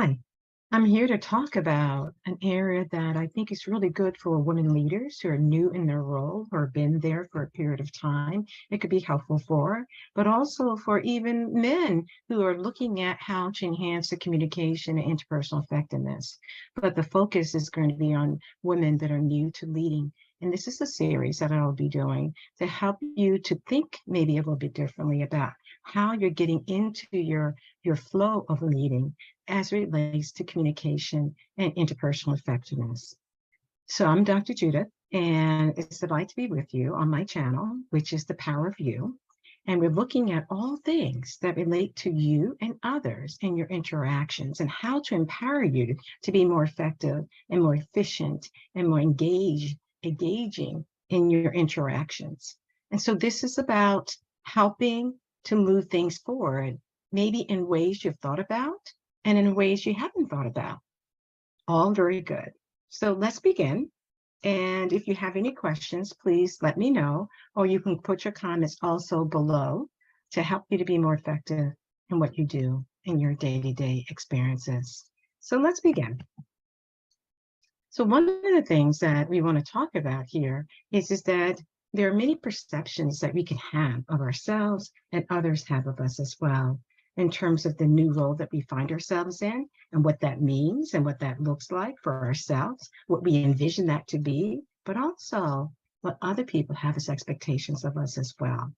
Hi, I'm here to talk about an area that I think is really good for women leaders who are new in their role or been there for a period of time. It could be helpful for, but also for even men who are looking at how to enhance the communication and interpersonal effectiveness. But the focus is going to be on women that are new to leading. And this is a series that I'll be doing to help you to think maybe a little bit differently about how you're getting into your flow of leading as it relates to communication and interpersonal effectiveness. So I'm Dr. Judith, and it's a delight to be with you on my channel, which is The Power of You. And we're looking at all things that relate to you and others in your interactions and how to empower you to be more effective and more efficient and more engaging in your interactions. And so this is about helping to move things forward, maybe in ways you've thought about and in ways you haven't thought about. All very good. So let's begin. And if you have any questions, please let me know, or you can put your comments also below to help you to be more effective in what you do in your day-to-day experiences. So let's begin. So one of the things that we want to talk about here is that there are many perceptions that we can have of ourselves and others have of us as well, in terms of the new role that we find ourselves in and what that means and what that looks like for ourselves, what we envision that to be, but also what other people have as expectations of us as well.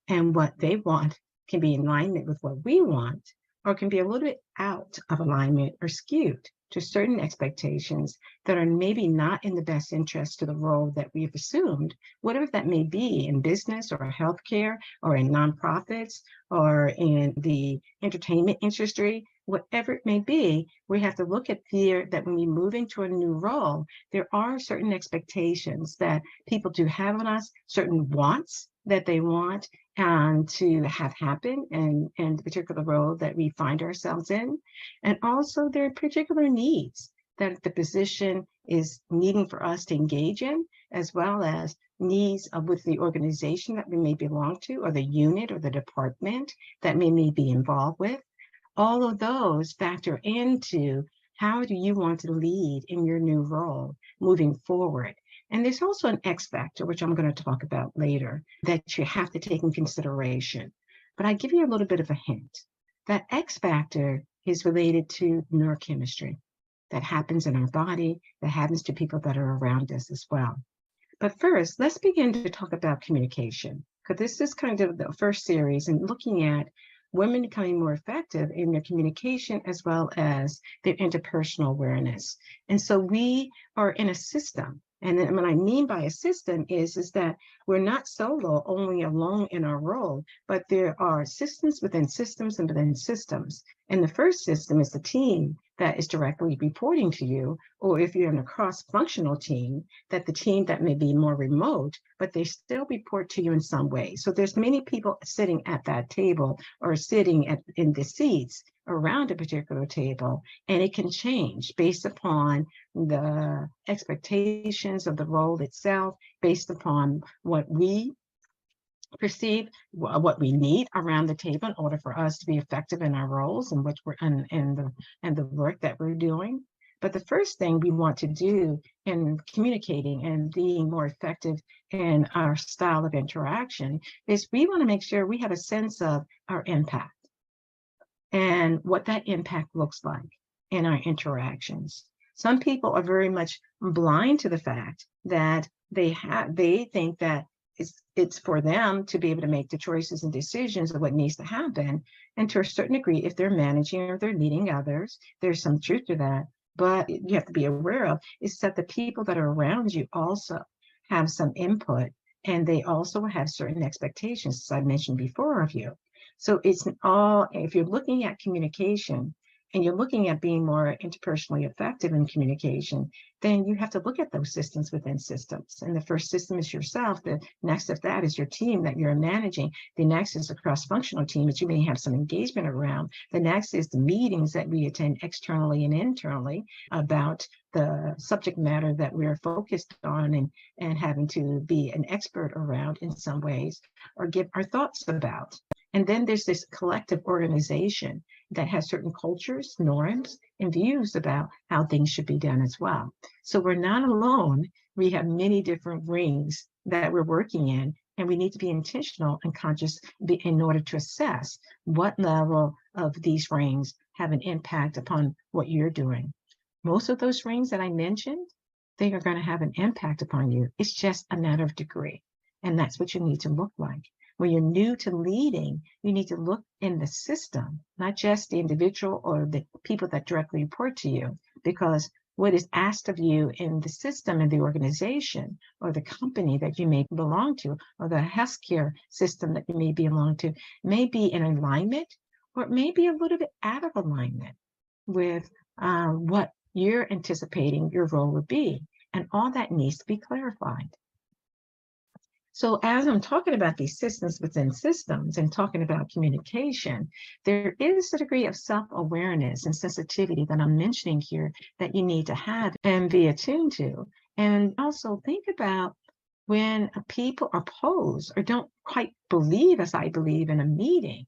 And what they want can be in alignment with what we want, or can be a little bit out of alignment or skewed to certain expectations that are maybe not in the best interest to the role that we've assumed, whatever that may be in business or healthcare or in nonprofits or in the entertainment industry, whatever it may be. We have to look at fear that when we move into a new role, there are certain expectations that people do have on us, certain wants that they want and to have happen in the particular role that we find ourselves in. And also there are particular needs that the position is needing for us to engage in, as well as needs with the organization that we may belong to, or the unit or the department that we may be involved with. All of those factor into how do you want to lead in your new role moving forward. And there's also an X factor, which I'm going to talk about later, that you have to take in consideration. But I give you a little bit of a hint. That X factor is related to neurochemistry that happens in our body, that happens to people that are around us as well. But first, let's begin to talk about communication, because this is kind of the first series and looking at women becoming more effective in their communication as well as their interpersonal awareness. And so we are in a system. And then what I mean by a system is that we're not solo, only alone in our role, but there are systems within systems and within systems. And the first system is the team that is directly reporting to you, or if you're in a cross-functional team, that the team that may be more remote, but they still report to you in some way. So there's many people sitting at that table or sitting in the seats around a particular table, and it can change based upon the expectations of the role itself, based upon what we perceive, what we need around the table in order for us to be effective in our roles and which we're and the work that we're doing. But the first thing we want to do in communicating and being more effective in our style of interaction is we want to make sure we have a sense of our impact and what that impact looks like in our interactions. Some people are very much blind to the fact that they think that it's for them to be able to make the choices and decisions of what needs to happen. And to a certain degree, if they're managing or they're leading others, there's some truth to that. But you have to be aware of is that the people that are around you also have some input, and they also have certain expectations, as I mentioned before, of you. So it's all, if you're looking at communication and you're looking at being more interpersonally effective in communication, then you have to look at those systems within systems. And the first system is yourself. The next of that is your team that you're managing. The next is a cross-functional team that you may have some engagement around. The next is the meetings that we attend externally and internally about the subject matter that we're focused on and having to be an expert around in some ways or give our thoughts about. And then there's this collective organization that has certain cultures, norms, and views about how things should be done as well. So we're not alone. We have many different rings that we're working in, and we need to be intentional and conscious in order to assess what level of these rings have an impact upon what you're doing. Most of those rings that I mentioned, they are going to have an impact upon you. It's just a matter of degree. And that's what you need to look like. When you're new to leading, you need to look in the system, not just the individual or the people that directly report to you, because what is asked of you in the system and the organization or the company that you may belong to, or the healthcare system that you may belong to, may be in alignment, or it may be a little bit out of alignment with what you're anticipating your role would be. And all that needs to be clarified. So as I'm talking about these systems within systems and talking about communication, there is a degree of self-awareness and sensitivity that I'm mentioning here that you need to have and be attuned to. And also think about when people oppose or don't quite believe as I believe in a meeting.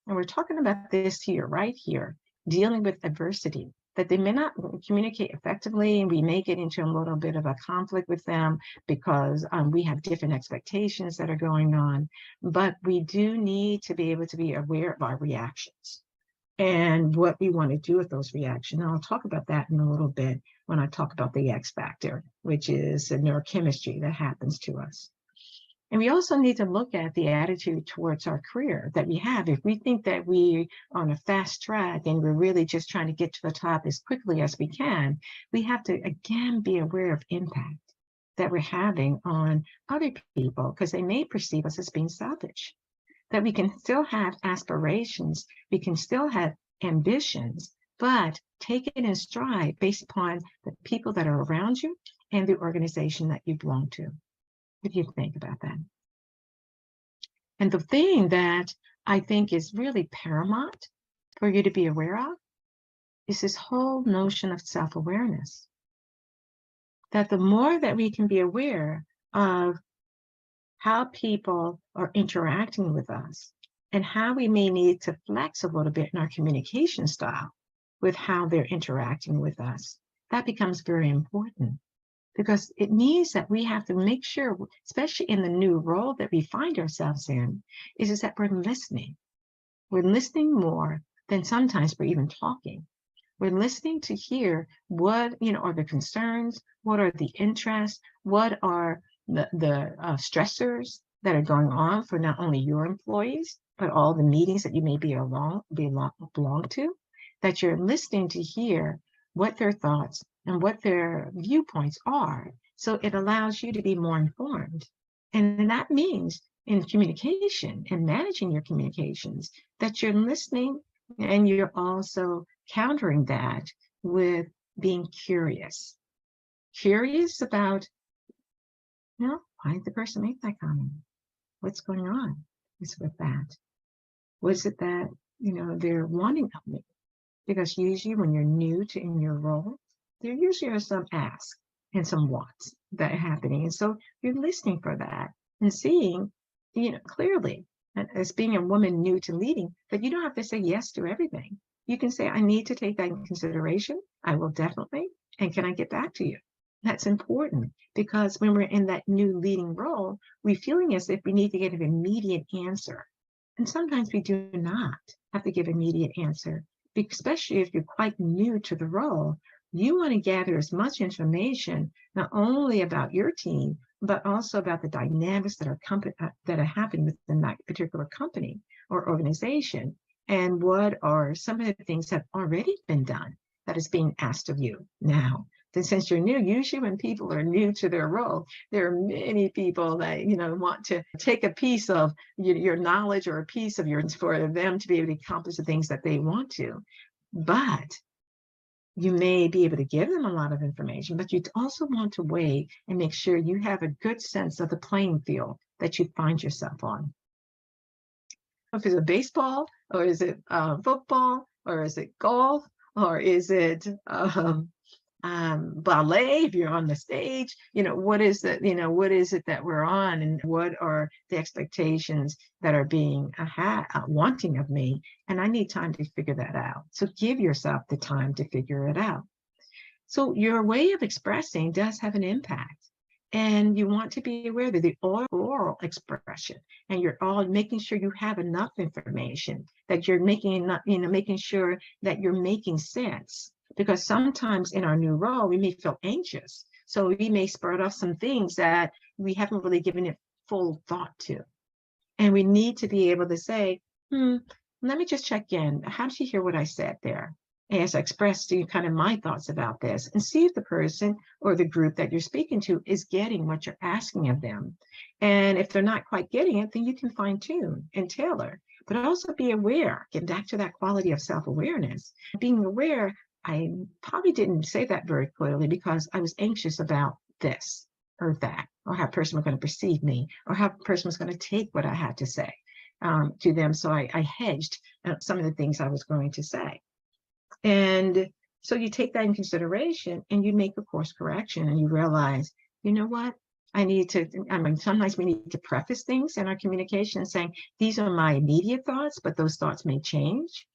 And we're talking about this here, right here, dealing with adversity, that they may not communicate effectively, and we may get into a little bit of a conflict with them because we have different expectations that are going on. But we do need to be able to be aware of our reactions and what we want to do with those reactions. And I'll talk about that in a little bit when I talk about the X factor, which is the neurochemistry that happens to us. And we also need to look at the attitude towards our career that we have. If we think that we're on a fast track and we're really just trying to get to the top as quickly as we can, we have to, again, be aware of impact that we're having on other people, because they may perceive us as being selfish, that we can still have aspirations, we can still have ambitions, but take it in stride based upon the people that are around you and the organization that you belong to. If you think about that. And the thing that I think is really paramount for you to be aware of is this whole notion of self-awareness. That the more that we can be aware of how people are interacting with us and how we may need to flex a little bit in our communication style with how they're interacting with us, that becomes very important. Because it means that we have to make sure, especially in the new role that we find ourselves in, is that we're listening. We're listening more than sometimes we're even talking. We're listening to hear what are the concerns, what are the interests, what are the stressors that are going on for not only your employees, but all the meetings that you may belong to, that you're listening to hear what their thoughts and what their viewpoints are. So it allows you to be more informed. And that means in communication and managing your communications, that you're listening and you're also countering that with being curious. Curious about, why did the person make that comment? What's going on with that? What is it that, they're wanting of me? Because usually when you're new in your role, there usually are some asks and some wants that are happening. And so you're listening for that and seeing, clearly, as being a woman new to leading, that you don't have to say yes to everything. You can say, I need to take that in consideration. I will definitely. And can I get back to you? That's important, because when we're in that new leading role, we're feeling as if we need to get an immediate answer. And sometimes we do not have to give immediate answer, especially if you're quite new to the role. You want to gather as much information, not only about your team, but also about the dynamics that are happening within that particular company or organization, and what are some of the things that have already been done that is being asked of you now. Then since you're new, usually when people are new to their role, there are many people that, want to take a piece of your knowledge or a piece of yours for them to be able to accomplish the things that they want to. But you may be able to give them a lot of information, but you also want to weigh and make sure you have a good sense of the playing field that you find yourself on. If it's a baseball, or is it football, or is it golf, or is it ballet, if you're on the stage, what is it, what is it that we're on, and what are the expectations that are being wanting of me? And I need time to figure that out. So give yourself the time to figure it out. So your way of expressing does have an impact. And you want to be aware that the oral expression, and you're all making sure you have enough information, that you're making enough, making sure that you're making sense. Because sometimes in our new role, we may feel anxious. So we may spurt off some things that we haven't really given it full thought to. And we need to be able to say, let me just check in. How did you hear what I said there? As I expressed to you kind of my thoughts about this, and see if the person or the group that you're speaking to is getting what you're asking of them. And if they're not quite getting it, then you can fine tune and tailor. But also be aware, get back to that quality of self-awareness. Being aware, I probably didn't say that very clearly because I was anxious about this or that, or how a person was going to perceive me, or how a person was going to take what I had to say to them. So I hedged some of the things I was going to say. And so you take that in consideration and you make a course correction, and you realize, you know what? Sometimes we need to preface things in our communication saying, these are my immediate thoughts, but those thoughts may change,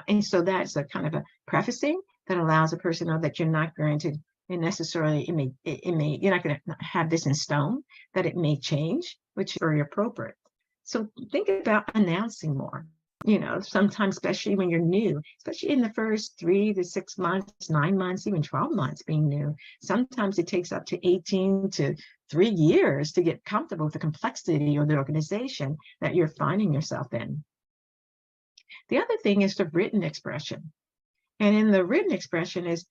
and so that's a kind of a prefacing that allows a person to know that you're not going to necessarily, you're not going to have this in stone, that it may change, which is very appropriate. So think about announcing more. Sometimes, especially when you're new, especially in the first 3 to 6 months, 9 months, even 12 months being new, sometimes it takes up to 18 to 3 years to get comfortable with the complexity of the organization that you're finding yourself in. The other thing is the written expression. And in the written expression is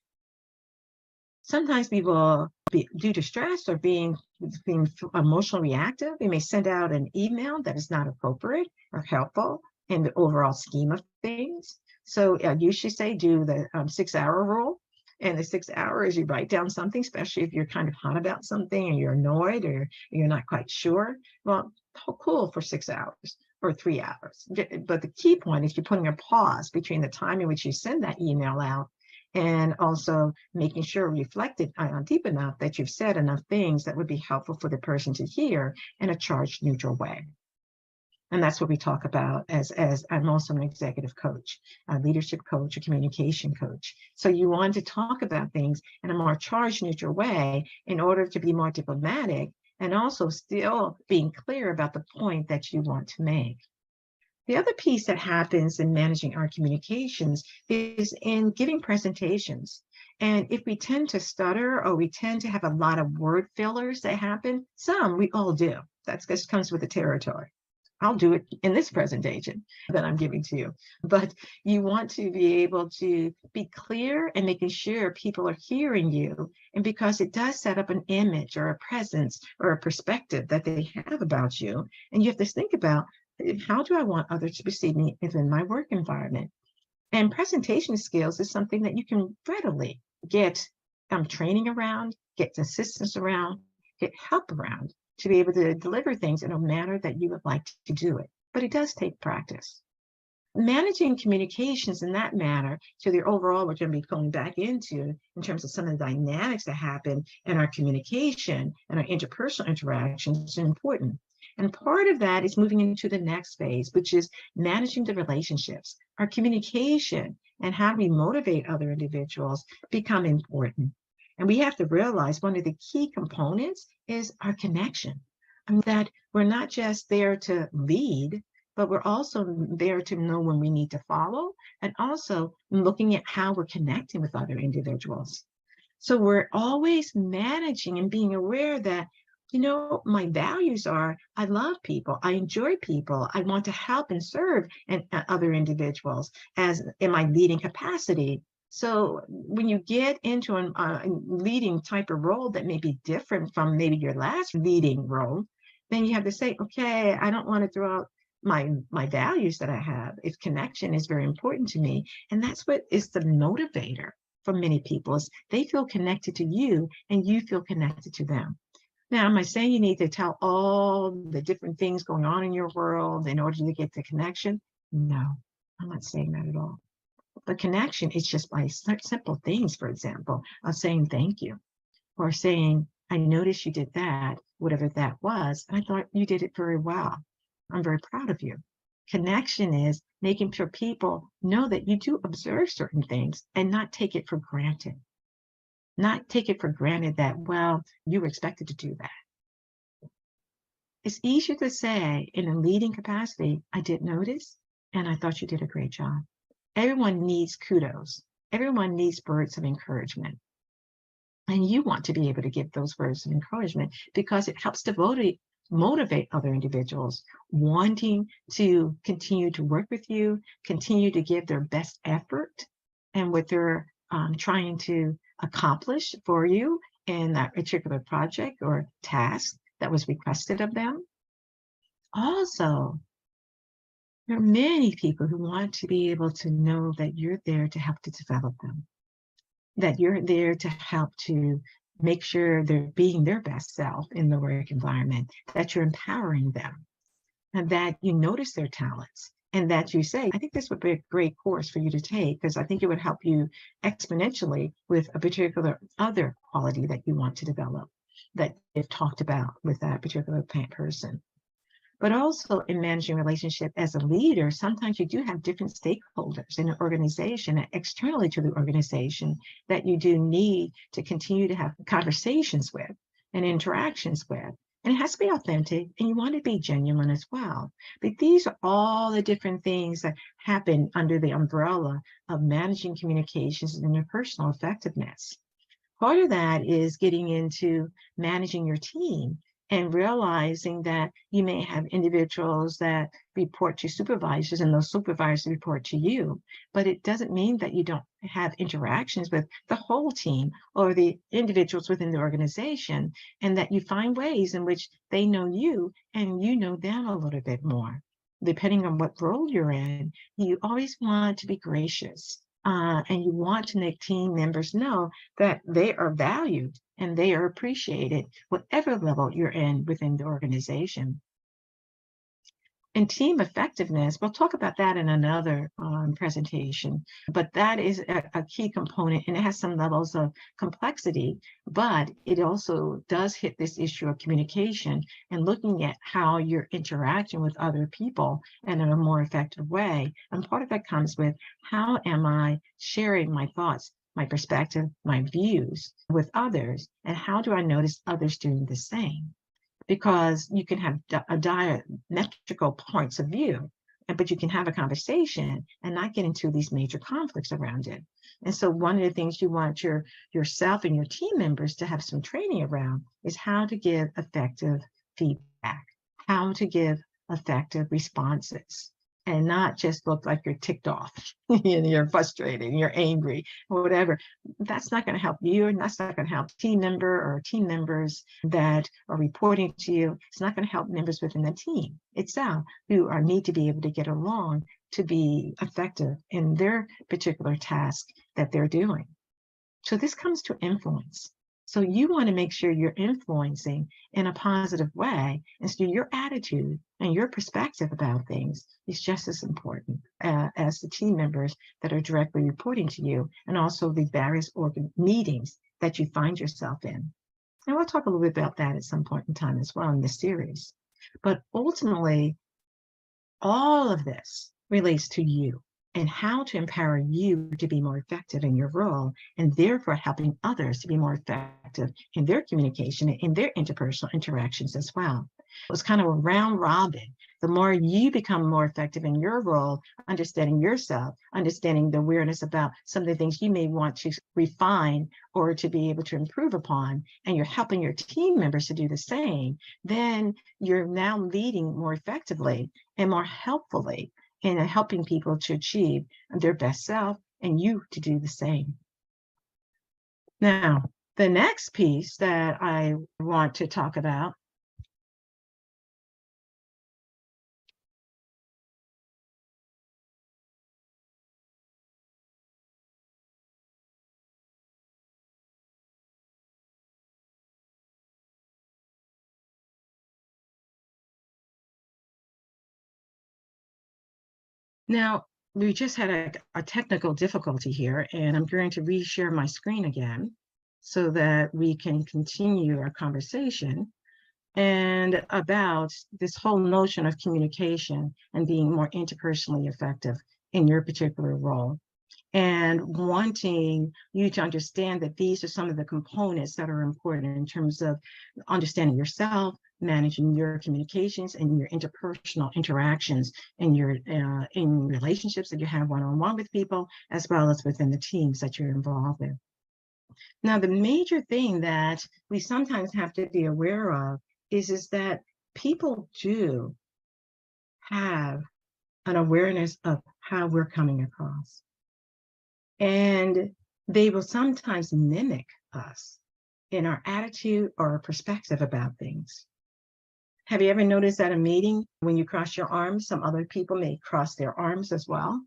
sometimes people, due to stress or being emotionally reactive, they may send out an email that is not appropriate or helpful in the overall scheme of things. So I usually say do the 6-hour rule. And the 6 hours, you write down something, especially if you're kind of hot about something and you're annoyed or you're not quite sure. Well, cool for 6 hours or 3 hours. But the key point is you're putting a pause between the time in which you send that email out, and also making sure reflected deep enough that you've said enough things that would be helpful for the person to hear in a charge neutral way. And that's what we talk about as I'm also an executive coach, a leadership coach, a communication coach. So you want to talk about things in a more charge neutral way in order to be more diplomatic, and also still being clear about the point that you want to make. The other piece that happens in managing our communications is in giving presentations. And if we tend to stutter, or we tend to have a lot of word fillers that happen, we all do. That just comes with the territory. I'll do it in this presentation that I'm giving to you. But you want to be able to be clear and making sure people are hearing you. And because it does set up an image or a presence or a perspective that they have about you. And you have to think about, how do I want others to perceive me within my work environment? And presentation skills is something that you can readily get training around, get assistance around, get help around, to be able to deliver things in a manner that you would like to do it. But it does take practice. Managing communications in that manner, so the overall, we're going to be going back into in terms of some of the dynamics that happen in our communication and our interpersonal interactions is important. And part of that is moving into the next phase, which is managing the relationships. Our communication and how we motivate other individuals become important. And we have to realize one of the key components is our connection. That we're not just there to lead, but we're also there to know when we need to follow, and also looking at how we're connecting with other individuals. So we're always managing and being aware that, my values are, I love people, I enjoy people, I want to help and serve other individuals as in my leading capacity. So when you get into a leading type of role that may be different from maybe your last leading role, then you have to say, okay, I don't want to throw out my values that I have. If connection is very important to me, and that's what is the motivator for many people, is they feel connected to you and you feel connected to them. Now, am I saying you need to tell all the different things going on in your world in order to get the connection? No, I'm not saying that at all. But connection is just by simple things, for example, of saying thank you or saying, I noticed you did that, whatever that was. And I thought you did it very well. I'm very proud of you. Connection is making sure people know that you do observe certain things and not take it for granted. Not take it for granted that, well, you were expected to do that. It's easier to say in a leading capacity, I did notice, and I thought you did a great job. Everyone needs kudos. Everyone needs words of encouragement. And you want to be able to give those words of encouragement because it helps to motivate other individuals wanting to continue to work with you, continue to give their best effort and what they're trying to accomplish for you in that particular project or task that was requested of them. Also, there are many people who want to be able to know that you're there to help to develop them, that you're there to help to make sure they're being their best self in the work environment, that you're empowering them, and that you notice their talents, and that you say, I think this would be a great course for you to take because I think it would help you exponentially with a particular other quality that you want to develop that you've talked about with that particular person. But also in managing relationship as a leader, sometimes you do have different stakeholders in an organization and externally to the organization that you do need to continue to have conversations with and interactions with. And it has to be authentic and you want to be genuine as well. But these are all the different things that happen under the umbrella of managing communications and interpersonal effectiveness. Part of that is getting into managing your team and realizing that you may have individuals that report to supervisors and those supervisors report to you, but it doesn't mean that you don't have interactions with the whole team or the individuals within the organization, and that you find ways in which they know you and you know them a little bit more. Depending on what role you're in, you always want to be gracious. And you want to make team members know that they are valued and they are appreciated, whatever level you're in within the organization. And team effectiveness, we'll talk about that in another presentation, but that is a key component and it has some levels of complexity, but it also does hit this issue of communication and looking at how you're interacting with other people in a more effective way. And part of that comes with how am I sharing my thoughts, my perspective, my views with others, and how do I notice others doing the same? Because you can have a diametrical points of view, but you can have a conversation and not get into these major conflicts around it. And so one of the things you want yourself and your team members to have some training around is how to give effective feedback, how to give effective responses, and not just look like you're ticked off and you're frustrated and you're angry or whatever. That's not going to help you, and that's not going to help team member or team members that are reporting to you. It's not going to help members within the team itself who need to be able to get along to be effective in their particular task that they're doing. So this comes to influence. So you want to make sure you're influencing in a positive way. And so your attitude and your perspective about things is just as important as the team members that are directly reporting to you, and also the various meetings that you find yourself in. And we'll talk a little bit about that at some point in time as well in this series. But ultimately, all of this relates to you and how to empower you to be more effective in your role, and therefore helping others to be more effective in their communication and in their interpersonal interactions as well. It's kind of a round robin. The more you become more effective in your role, understanding yourself, understanding the awareness about some of the things you may want to refine or to be able to improve upon, and you're helping your team members to do the same, then you're now leading more effectively and more helpfully in helping people to achieve their best self and you to do the same. Now, the next piece that I want to talk about now, We just had a technical difficulty here, and I'm going to reshare my screen again so that we can continue our conversation and about this whole notion of communication and being more interpersonally effective in your particular role, and wanting you to understand that these are some of the components that are important in terms of understanding yourself, managing your communications and your interpersonal interactions and your in relationships that you have one-on-one with people, as well as within the teams that you're involved in. Now, the major thing that we sometimes have to be aware of is that people do have an awareness of how we're coming across. And they will sometimes mimic us in our attitude or our perspective about things. Have you ever noticed at a meeting, when you cross your arms, some other people may cross their arms as well?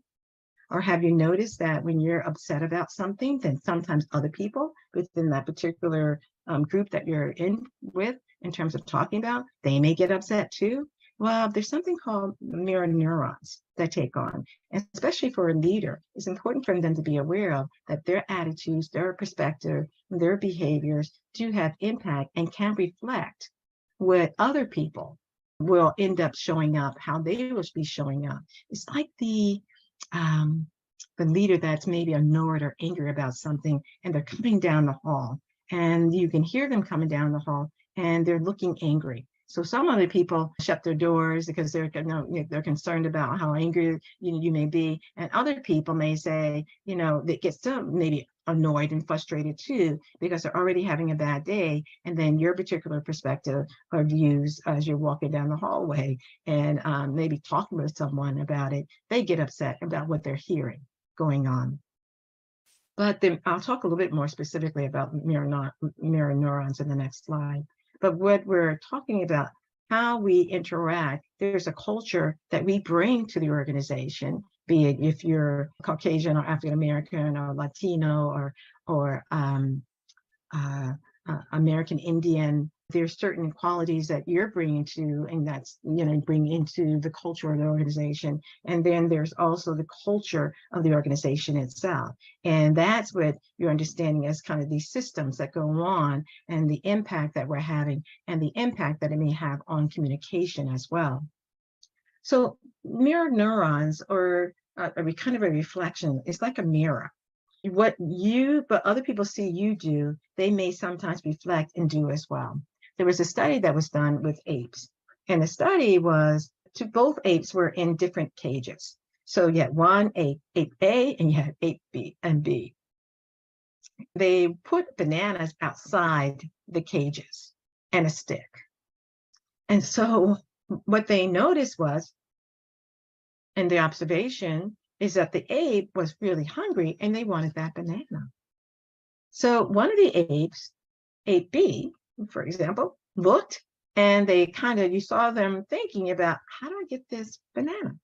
Or have you noticed that when you're upset about something, then sometimes other people within that particular group that you're in with, in terms of talking about, they may get upset too? Well, there's something called mirror neurons that take on, and especially for a leader. It's important for them to be aware of that their attitudes, their perspective, their behaviors do have impact and can reflect what other people will end up showing up, how they will be showing up. It's like um, the leader that's maybe annoyed or angry about something, and they're coming down the hall, and you can hear them coming down the hall, and they're looking angry. So some other people shut their doors because they're concerned about how angry you may be, and other people may say, they get still maybe annoyed and frustrated too because they're already having a bad day, and then your particular perspective or views as you're walking down the hallway and maybe talking with someone about it, they get upset about what they're hearing going on. But then I'll talk a little bit more specifically about mirror neurons in the next slide. But what we're talking about, how we interact, there's a culture that we bring to the organization, be it if you're Caucasian or African American or Latino or American Indian. There's certain qualities that you're bringing to, and that's, bring into the culture of the organization. And then there's also the culture of the organization itself. And that's what you're understanding as kind of these systems that go on and the impact that we're having and the impact that it may have on communication as well. So mirror neurons, or kind of a reflection, is like a mirror. But other people see you do, they may sometimes reflect and do as well. There was a study that was done with apes, and the study was both apes were in different cages. So you had one ape A, and you had ape B and B. They put bananas outside the cages and a stick. And so what they noticed was, and the observation is that the ape was really hungry and they wanted that banana. So one of the apes, ape B, for example, looked, and you saw them thinking about, how do I get this banana?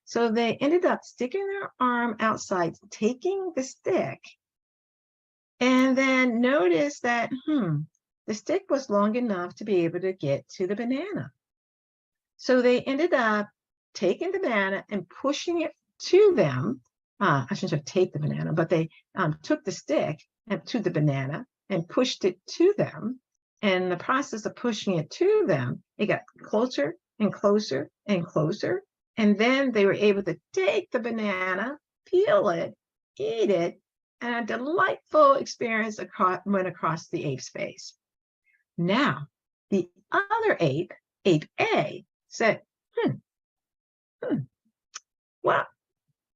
So they ended up sticking their arm outside, taking the stick, and then noticed that, the stick was long enough to be able to get to the banana. So they ended up taking the banana and pushing it to them. I shouldn't have taped the banana, but they took the stick to the banana and pushed it to them. And in the process of pushing it to them, it got closer and closer and closer. And then they were able to take the banana, peel it, eat it, and a delightful experience went across the ape's face. Now, the other ape, ape A, said, well,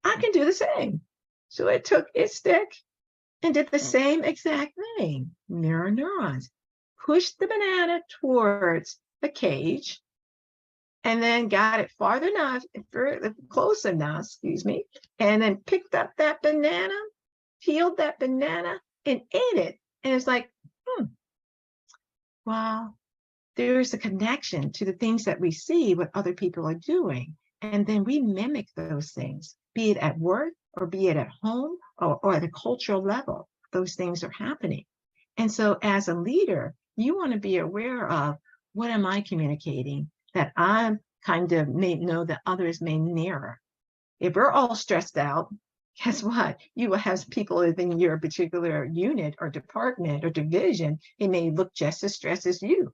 I can do the same. So it took its stick and did the same exact thing. Mirror neurons. Pushed the banana towards the cage, and then got it close enough, and then picked up that banana, peeled that banana, and ate it. And it's like, wow, there's a connection to the things that we see what other people are doing. And then we mimic those things, be it at work or be it at home or at a cultural level. Those things are happening. And so as a leader, you want to be aware of, what am I communicating that I kind of may know that others may mirror? If we're all stressed out, guess what? You will have people within your particular unit or department or division. It may look just as stressed as you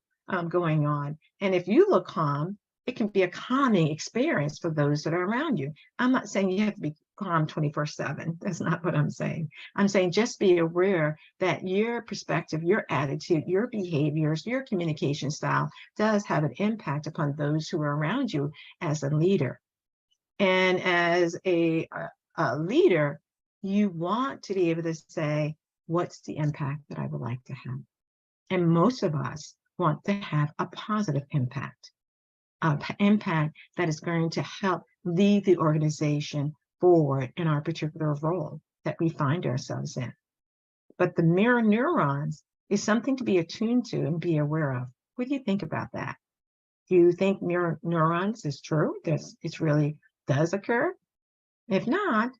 going on. And if you look calm, it can be a calming experience for those that are around you. I'm not saying you have to be calm 24/7. That's not what I'm saying. I'm saying just be aware that your perspective, your attitude, your behaviors, your communication style does have an impact upon those who are around you as a leader. And as a leader, you want to be able to say, what's the impact that I would like to have? And most of us want to have a positive impact, an impact that is going to help lead the organization forward in our particular role that we find ourselves in. But the mirror neurons is something to be attuned to and be aware of. What do you think about that? Do you think mirror neurons is true? It really does occur? If not,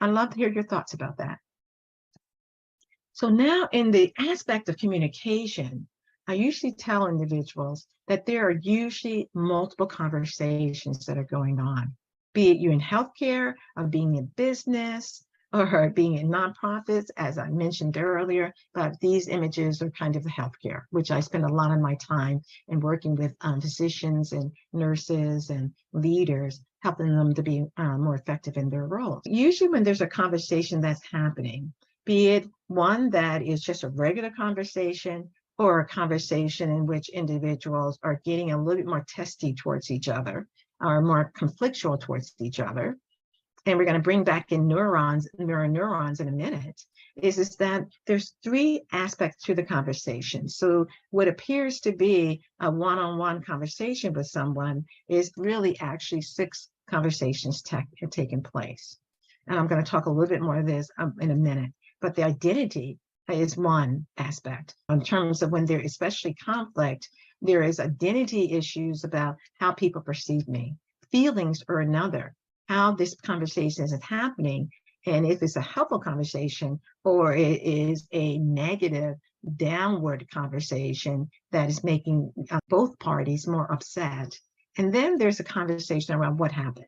I'd love to hear your thoughts about that. So now in the aspect of communication, I usually tell individuals that there are usually multiple conversations that are going on, be it you in healthcare, or being in business, or being in nonprofits, as I mentioned earlier, but these images are kind of the healthcare, which I spend a lot of my time in working with physicians and nurses and leaders, helping them to be more effective in their roles. Usually when there's a conversation that's happening, be it one that is just a regular conversation or a conversation in which individuals are getting a little bit more testy towards each other or more conflictual towards each other, and we're going to bring back in mirror neurons in a minute, is that there's three aspects to the conversation. So what appears to be a one-on-one conversation with someone is really actually six conversations taking place. And I'm going to talk a little bit more of this in a minute. But the identity is one aspect. In terms of when there is especially conflict, there is identity issues about how people perceive me. Feelings are another. How this conversation is happening, and if it's a helpful conversation or it is a negative downward conversation that is making both parties more upset. And then there's a conversation around what happened.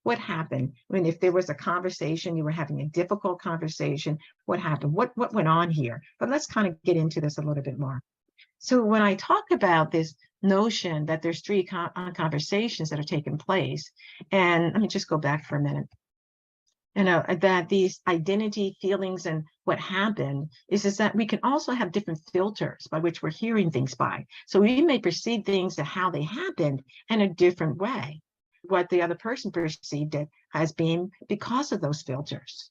What happened when, if there was a conversation, you were having a difficult conversation, what happened? What went on here? But let's kind of get into this a little bit more. So when I talk about this notion that there's three conversations that are taking place, and let me just go back for a minute, that these identity feelings and what happened is that we can also have different filters by which we're hearing things by. So we may perceive things to how they happened in a different way, what the other person perceived it as being because of those filters.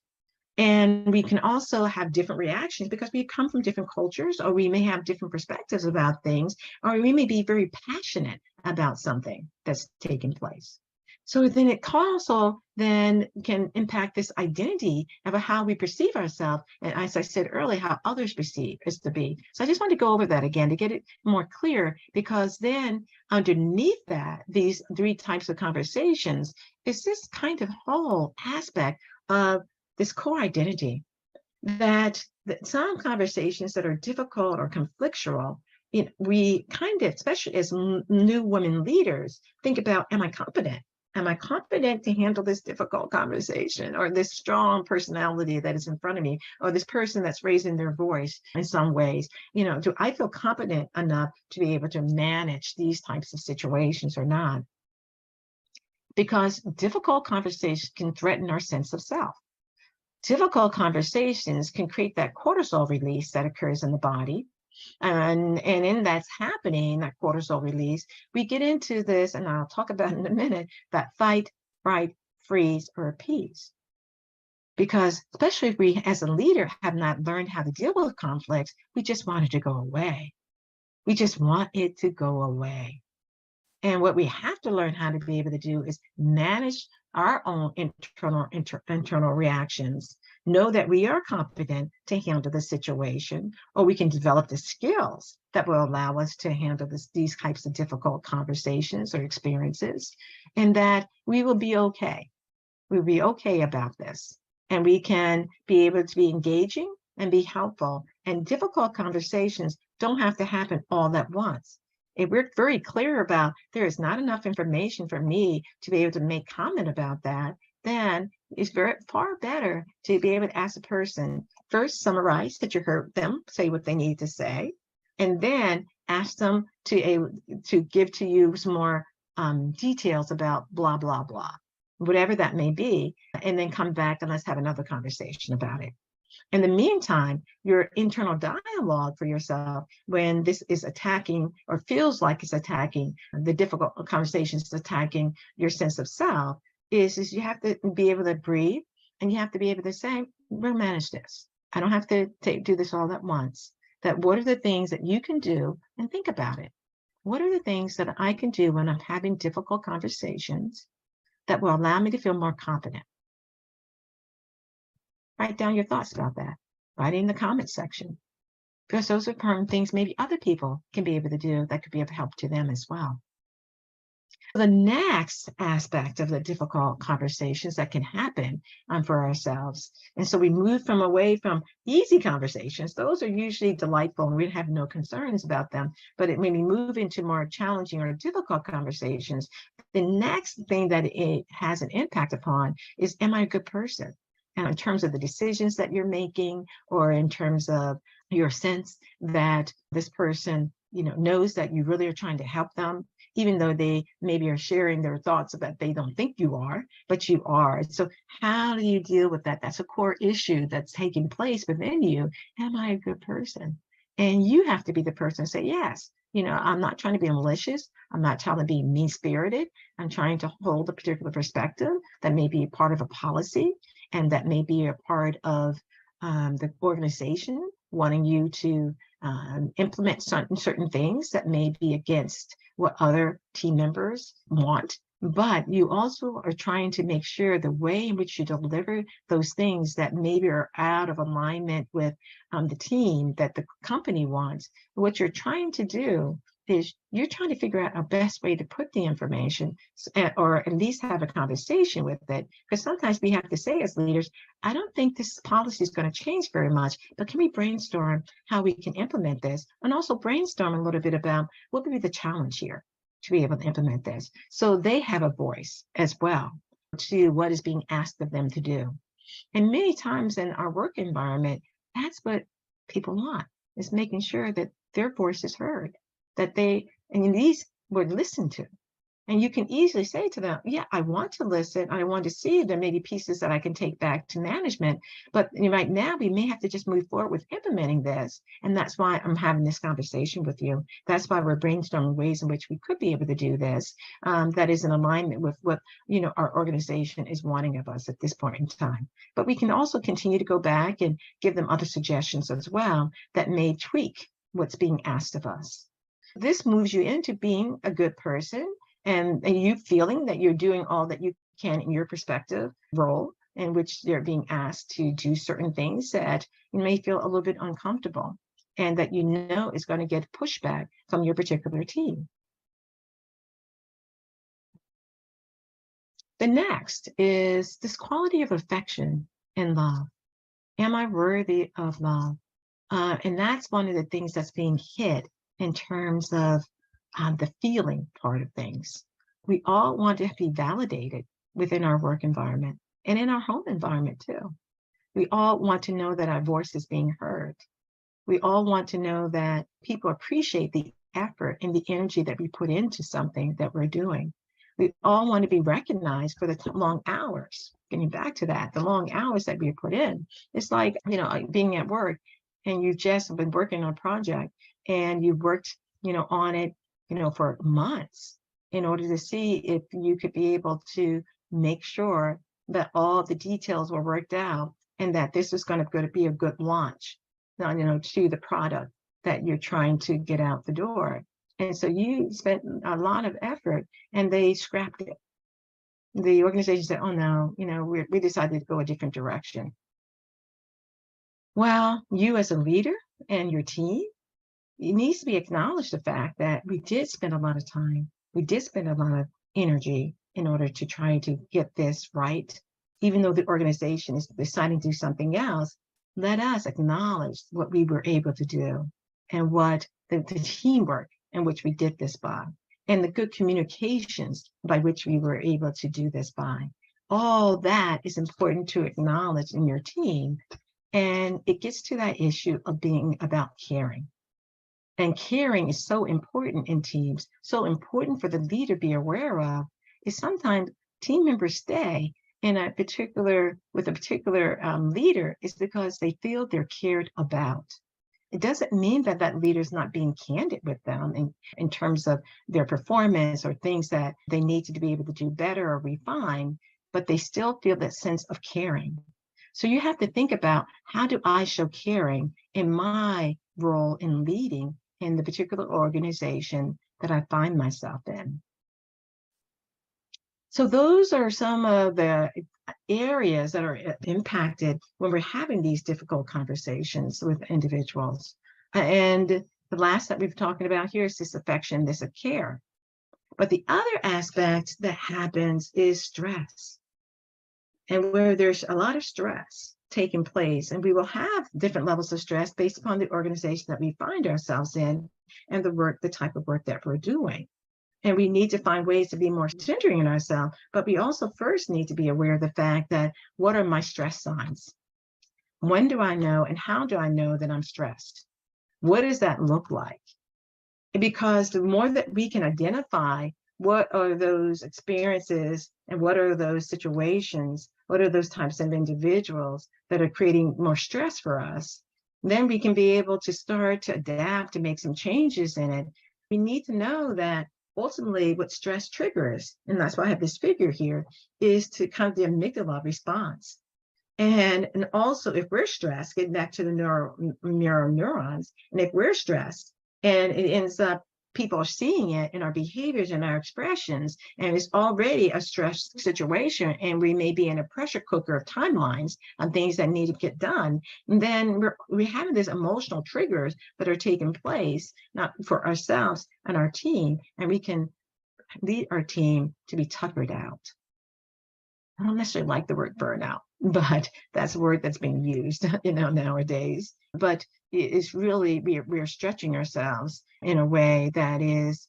And we can also have different reactions because we come from different cultures, or we may have different perspectives about things, or we may be very passionate about something that's taking place. So then it also then can impact this identity of how we perceive ourselves, and as I said earlier, how others perceive us to be. So I just want to go over that again to get it more clear, because then underneath that, these three types of conversations is this kind of whole aspect of this core identity, that some conversations that are difficult or conflictual, we kind of, especially as new women leaders, think about, am I competent? Am I confident to handle this difficult conversation, or this strong personality that is in front of me, or this person that's raising their voice in some ways? Do I feel competent enough to be able to manage these types of situations or not? Because difficult conversations can threaten our sense of self. Difficult conversations can create that cortisol release that occurs in the body. And in that's happening, that cortisol release, we get into this, and I'll talk about in a minute, that fight, fright, freeze, or appease. Because especially if we, as a leader, have not learned how to deal with conflicts, we just want it to go away. We just want it to go away. And what we have to learn how to be able to do is manage our own internal reactions, know that we are competent to handle the situation, or we can develop the skills that will allow us to handle these types of difficult conversations or experiences, and that we will be okay. We'll be okay about this, and we can be able to be engaging and be helpful. And difficult conversations don't have to happen all at once. If we're very clear about there is not enough information for me to be able to make comment about that, then it's very far better to be able to ask a person first, summarize that you heard them say what they need to say, and then ask them to give to you some more details about blah blah blah, whatever that may be, and then come back and let's have another conversation about it. In the meantime, your internal dialogue for yourself, when this is attacking or feels like it's attacking the difficult conversations, attacking your sense of self, is you have to be able to breathe, and you have to be able to say, we'll manage this. I don't have to do this all at once. That what are the things that you can do, and think about it. What are the things that I can do when I'm having difficult conversations that will allow me to feel more confident? Write down your thoughts about that. Write it in the comment section, because those are things maybe other people can be able to do that could be of help to them as well. The next aspect of the difficult conversations that can happen for ourselves. And so we move from away from easy conversations. Those are usually delightful and we have no concerns about them. But when we move into more challenging or difficult conversations, the next thing that it has an impact upon is, am I a good person? And in terms of the decisions that you're making, or in terms of your sense that this person, knows that you really are trying to help them, even though they maybe are sharing their thoughts that they don't think you are, but you are. So how do you deal with that? That's a core issue that's taking place within you. Am I a good person? And you have to be the person to say, yes, I'm not trying to be malicious. I'm not trying to be mean-spirited. I'm trying to hold a particular perspective that may be part of a policy, and that may be a part of the organization wanting you to implement certain things that may be against what other team members want. But you also are trying to make sure the way in which you deliver those things that maybe are out of alignment with the team that the company wants, what you're trying to do is you're trying to figure out a best way to put the information, or at least have a conversation with it. Because sometimes we have to say as leaders, I don't think this policy is going to change very much, but can we brainstorm how we can implement this? And also brainstorm a little bit about what would be the challenge here to be able to implement this. So they have a voice as well to what is being asked of them to do. And many times in our work environment, that's what people want, is making sure that their voice is heard, that and these were listened to. And you can easily say to them, yeah, I want to listen. I want to see there may be pieces that I can take back to management. But right now, we may have to just move forward with implementing this. And that's why I'm having this conversation with you. That's why we're brainstorming ways in which we could be able to do this, that is in alignment with what our organization is wanting of us at this point in time. But we can also continue to go back and give them other suggestions as well that may tweak what's being asked of us. This moves you into being a good person, and you feeling that you're doing all that you can in your perspective role, in which they're being asked to do certain things that you may feel a little bit uncomfortable, and that is going to get pushback from your particular team. The next is this quality of affection and love. Am I worthy of love? And that's one of the things that's being hit in terms of the feeling part of things. We all want to be validated within our work environment and in our home environment too. We all want to know that our voice is being heard. We all want to know that people appreciate the effort and the energy that we put into something that we're doing. We all want to be recognized for the long hours. Getting back to that, the long hours that we put in. It's like, being at work and you've just been working on a project and you've worked, on it, for months in order to see if you could be able to make sure that all the details were worked out and that this is going to be a good launch, to the product that you're trying to get out the door. And so you spent a lot of effort and they scrapped it. The organization said, oh no, we decided to go a different direction. Well, you as a leader and your team, it needs to be acknowledged the fact that we did spend a lot of time, we did spend a lot of energy in order to try to get this right. Even though the organization is deciding to do something else, let us acknowledge what we were able to do and what the teamwork in which we did this by, and the good communications by which we were able to do this by. All that is important to acknowledge in your team. And it gets to that issue of being about caring. And caring is so important in teams, so important for the leader to be aware of, is sometimes team members stay in a particular, with a particular leader is because they feel they're cared about. It doesn't mean that that leader is not being candid with them in terms of their performance or things that they need to be able to do better or refine, but they still feel that sense of caring. So you have to think about, how do I show caring in my role in leading in the particular organization that I find myself in? So those are some of the areas that are impacted when we're having these difficult conversations with individuals. And the last that we've talking about here is this affection, this care. But the other aspect that happens is stress. And where there's a lot of stress taking place, and we will have different levels of stress based upon the organization that we find ourselves in and the type of work that we're doing. And we need to find ways to be more centering in ourselves, but we also first need to be aware of the fact that, what are my stress signs? When do I know, and how do I know that I'm stressed? What does that look like? Because the more that we can identify what are those experiences and what are those situations, what are those types of individuals that are creating more stress for us, then we can be able to start to adapt, to make some changes in it. We need to know that ultimately what stress triggers, and that's why I have this figure here, is to kind of the amygdala response. And also, if we're stressed, getting back to the mirror neurons, and if we're stressed and it ends up people are seeing it in our behaviors and our expressions, and it's already a stress situation, and we may be in a pressure cooker of timelines on things that need to get done, and then we're having these emotional triggers that are taking place, not for ourselves and our team, and we can lead our team to be tuckered out. I don't necessarily like the word burnout, but that's a word that's being used, nowadays. But it's really, we're stretching ourselves in a way that is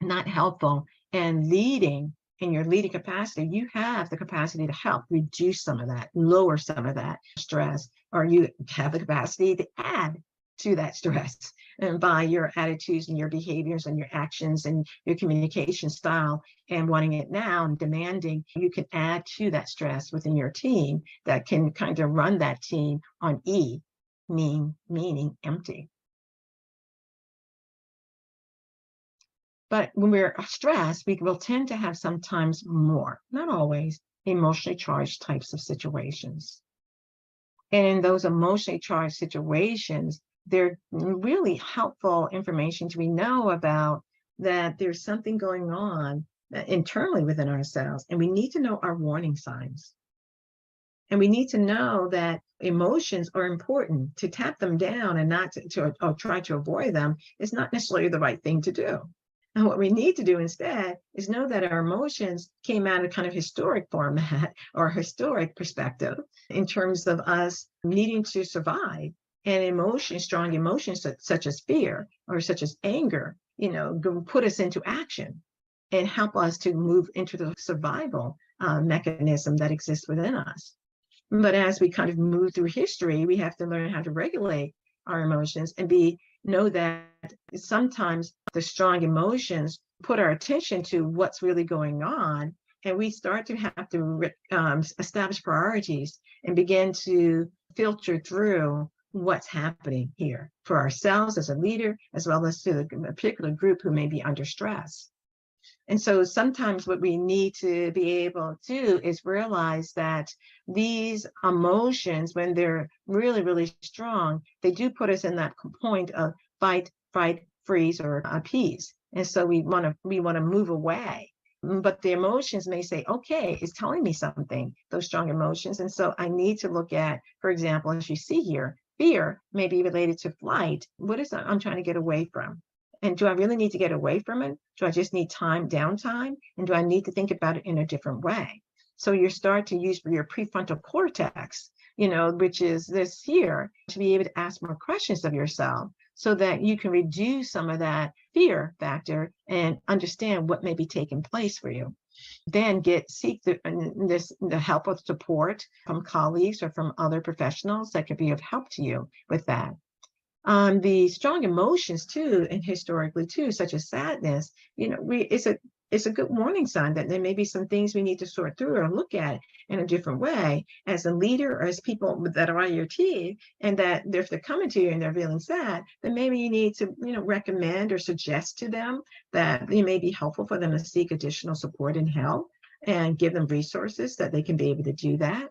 not helpful. And leading, in your leading capacity, you have the capacity to help reduce some of that, lower some of that stress, or you have the capacity to add to that stress, and by your attitudes and your behaviors and your actions and your communication style and wanting it now and demanding, you can add to that stress within your team that can kind of run that team on E, meaning empty. But when we're stressed, we will tend to have sometimes more, not always, emotionally charged types of situations. And in those emotionally charged situations, they're really helpful information to know about, that there's something going on internally within ourselves, and we need to know our warning signs. And we need to know that emotions are important. To tap them down and not to or try to avoid them is not necessarily the right thing to do. And what we need to do instead is know that our emotions came out of kind of historic format or historic perspective in terms of us needing to survive. And emotions, strong emotions such as fear or such as anger, put us into action and help us to move into the survival mechanism that exists within us. But as we kind of move through history, we have to learn how to regulate our emotions and know that sometimes the strong emotions put our attention to what's really going on, and we start to have to establish priorities and begin to filter through what's happening here for ourselves as a leader, as well as to a particular group who may be under stress. And so sometimes what we need to be able to do is realize that these emotions, when they're really, really strong, they do put us in that point of fight, freeze, or appease. And so we want to move away. But the emotions may say, okay, it's telling me something, those strong emotions. And so I need to look at, for example, as you see here, fear may be related to flight. What is that I'm trying to get away from? And do I really need to get away from it? Do I just need downtime? And do I need to think about it in a different way? So you start to use your prefrontal cortex, which is this here, to be able to ask more questions of yourself so that you can reduce some of that fear factor and understand what may be taking place for you. Then seek the help or support from colleagues or from other professionals that could be of help to you with that. The strong emotions too, and historically too, such as sadness, it's a good warning sign that there may be some things we need to sort through or look at in a different way as a leader or as people that are on your team, and that if they're coming to you and they're feeling sad, then maybe you need to, recommend or suggest to them that it may be helpful for them to seek additional support and help, and give them resources that they can be able to do that.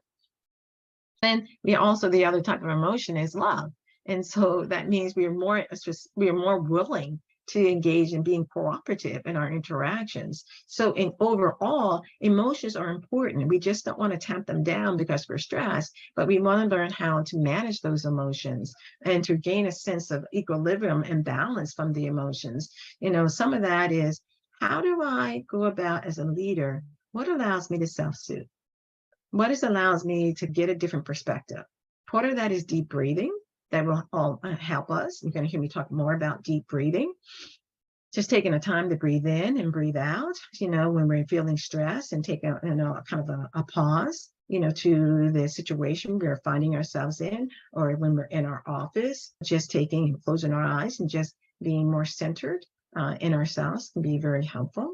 And the other type of emotion is love. And so that means we are more willing to engage in being cooperative in our interactions. So in overall, emotions are important. We just don't want to tamp them down because we're stressed, but we want to learn how to manage those emotions and to gain a sense of equilibrium and balance from the emotions. Some of that is, how do I go about as a leader? What allows me to self-soothe? What allows me to get a different perspective? Part of that is deep breathing. That will all help us. You're going to hear me talk more about deep breathing. Just taking the time to breathe in and breathe out, when we're feeling stress, and take a kind of a pause, to the situation we're finding ourselves in, or when we're in our office, just taking and closing our eyes and just being more centered in ourselves can be very helpful.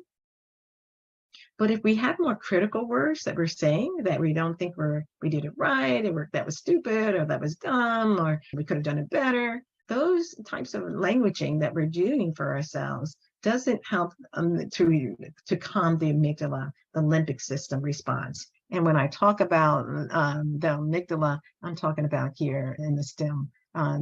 But if we have more critical words that we're saying that we don't think we did it right, or that was stupid, or that was dumb, or we could have done it better, those types of languaging that we're doing for ourselves doesn't help to calm the amygdala, the limbic system response. And when I talk about the amygdala, I'm talking about here in the stem,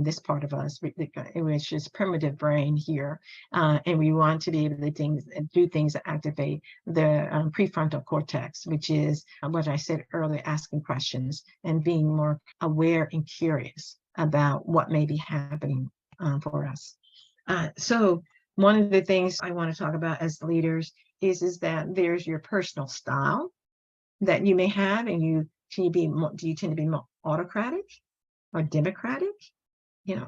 this part of us, which is primitive brain here. And we want to be able to do things that activate the prefrontal cortex, which is what I said earlier, asking questions and being more aware and curious about what may be happening for us. So one of the things I want to talk about as leaders is that there's your personal style that you may have, and do you tend to be more autocratic or democratic,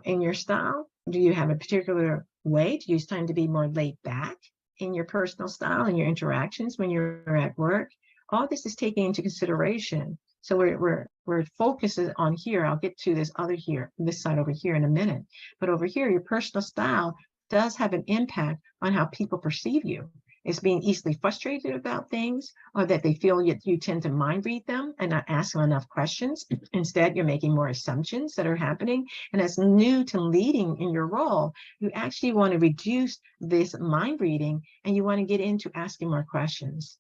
in your style? Do you have a particular way? Do you tend to be more laid back in your personal style and your interactions when you're at work? All this is taken into consideration. So we're focused on here. I'll get to this side over here in a minute. But over here, your personal style does have an impact on how people perceive you. It's being easily frustrated about things, or that they feel you tend to mind read them and not ask them enough questions. Instead, you're making more assumptions that are happening. And as new to leading in your role, you actually want to reduce this mind reading, and you want to get into asking more questions.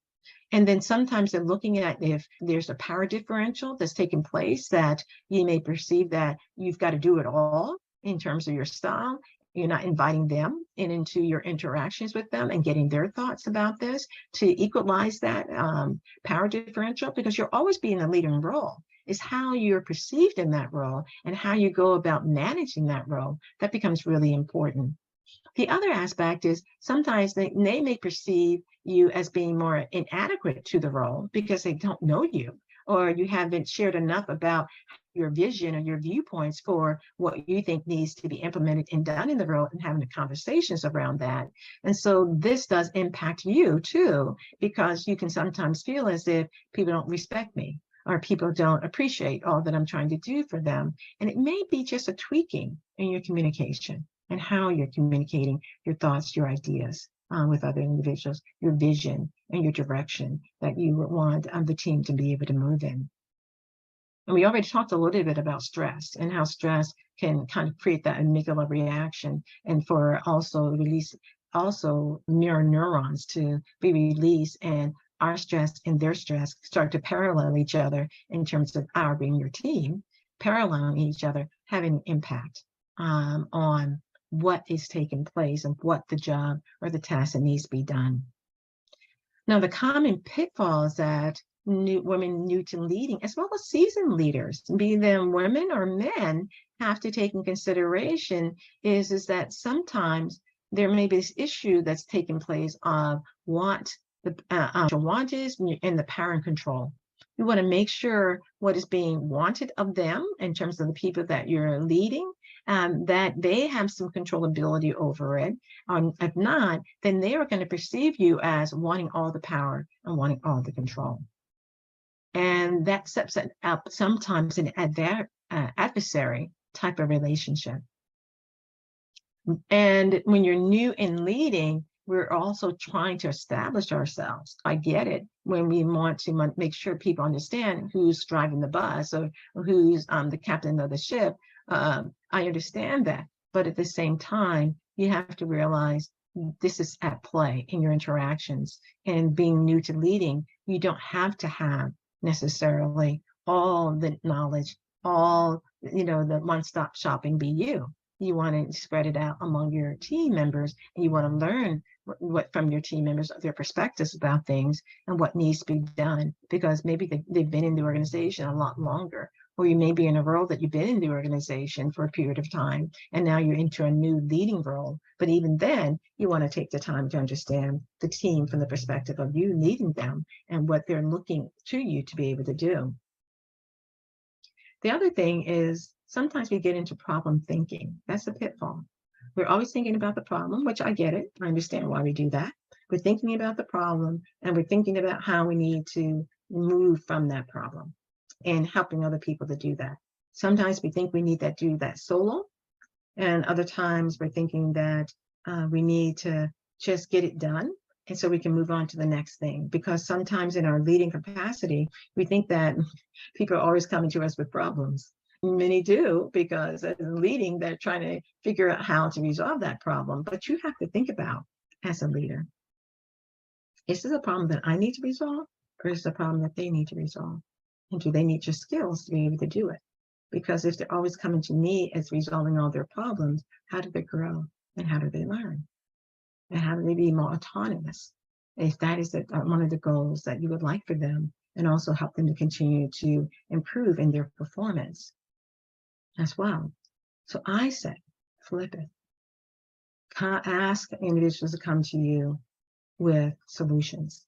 And then sometimes they're looking at if there's a power differential that's taking place, that you may perceive that you've got to do it all in terms of your style. You're not inviting them into your interactions with them and getting their thoughts about this to equalize that power differential, because you're always being a leading role. It's how you're perceived in that role and how you go about managing that role that becomes really important. The other aspect is sometimes they may perceive you as being more inadequate to the role because they don't know you, or you haven't shared enough about your vision or your viewpoints for what you think needs to be implemented and done in the role, and having the conversations around that. And so this does impact you too, because you can sometimes feel as if people don't respect me, or people don't appreciate all that I'm trying to do for them. And it may be just a tweaking in your communication and how you're communicating your thoughts, your ideas with other individuals, your vision and your direction that you would want the team to be able to move in. And we already talked a little bit about stress and how stress can kind of create that amygdala reaction, and for also mirror neurons to be released, and our stress and their stress start to parallel each other in terms of our being your team, paralleling each other, having an impact on what is taking place and what the job or the task that needs to be done. Now, the common pitfalls that women new to leading, as well as seasoned leaders, be them women or men, have to take in consideration is that sometimes there may be this issue that's taking place of what the want is and the power and control. You want to make sure what is being wanted of them in terms of the people that you're leading, that they have some controllability over it. If not, then they are going to perceive you as wanting all the power and wanting all the control. And that sets up sometimes an adversary type of relationship. And when you're new in leading, we're also trying to establish ourselves. I get it when we want to make sure people understand who's driving the bus or who's the captain of the ship. I understand that. But at the same time, you have to realize this is at play in your interactions. And being new to leading, you don't have to have necessarily all the knowledge, all, the one-stop shopping be you. You want to spread it out among your team members, and you want to learn what from your team members, their perspectives about things and what needs to be done, because maybe they've been in the organization a lot longer, or you may be in a role that you've been in the organization for a period of time, and now you're into a new leading role. But even then, you want to take the time to understand the team from the perspective of you leading them and what they're looking to you to be able to do. The other thing is sometimes we get into problem thinking. That's a pitfall. We're always thinking about the problem, which I get it. I understand why we do that. We're thinking about the problem, and we're thinking about how we need to move from that problem and helping other people to do that. Sometimes we think we need to do that solo, and other times we're thinking that we need to just get it done, and so we can move on to the next thing. Because sometimes in our leading capacity, we think that people are always coming to us with problems. Many do, because as leading, they're trying to figure out how to resolve that problem. But you have to think about, as a leader, is this a problem that I need to resolve, or is it a problem that they need to resolve? And do they need your skills to be able to do it? Because if they're always coming to me as resolving all their problems, how do they grow? And how do they learn? And how do they be more autonomous? If that is one of the goals that you would like for them, and also help them to continue to improve in their performance as well. So I say, flip it. Ask individuals to come to you with solutions.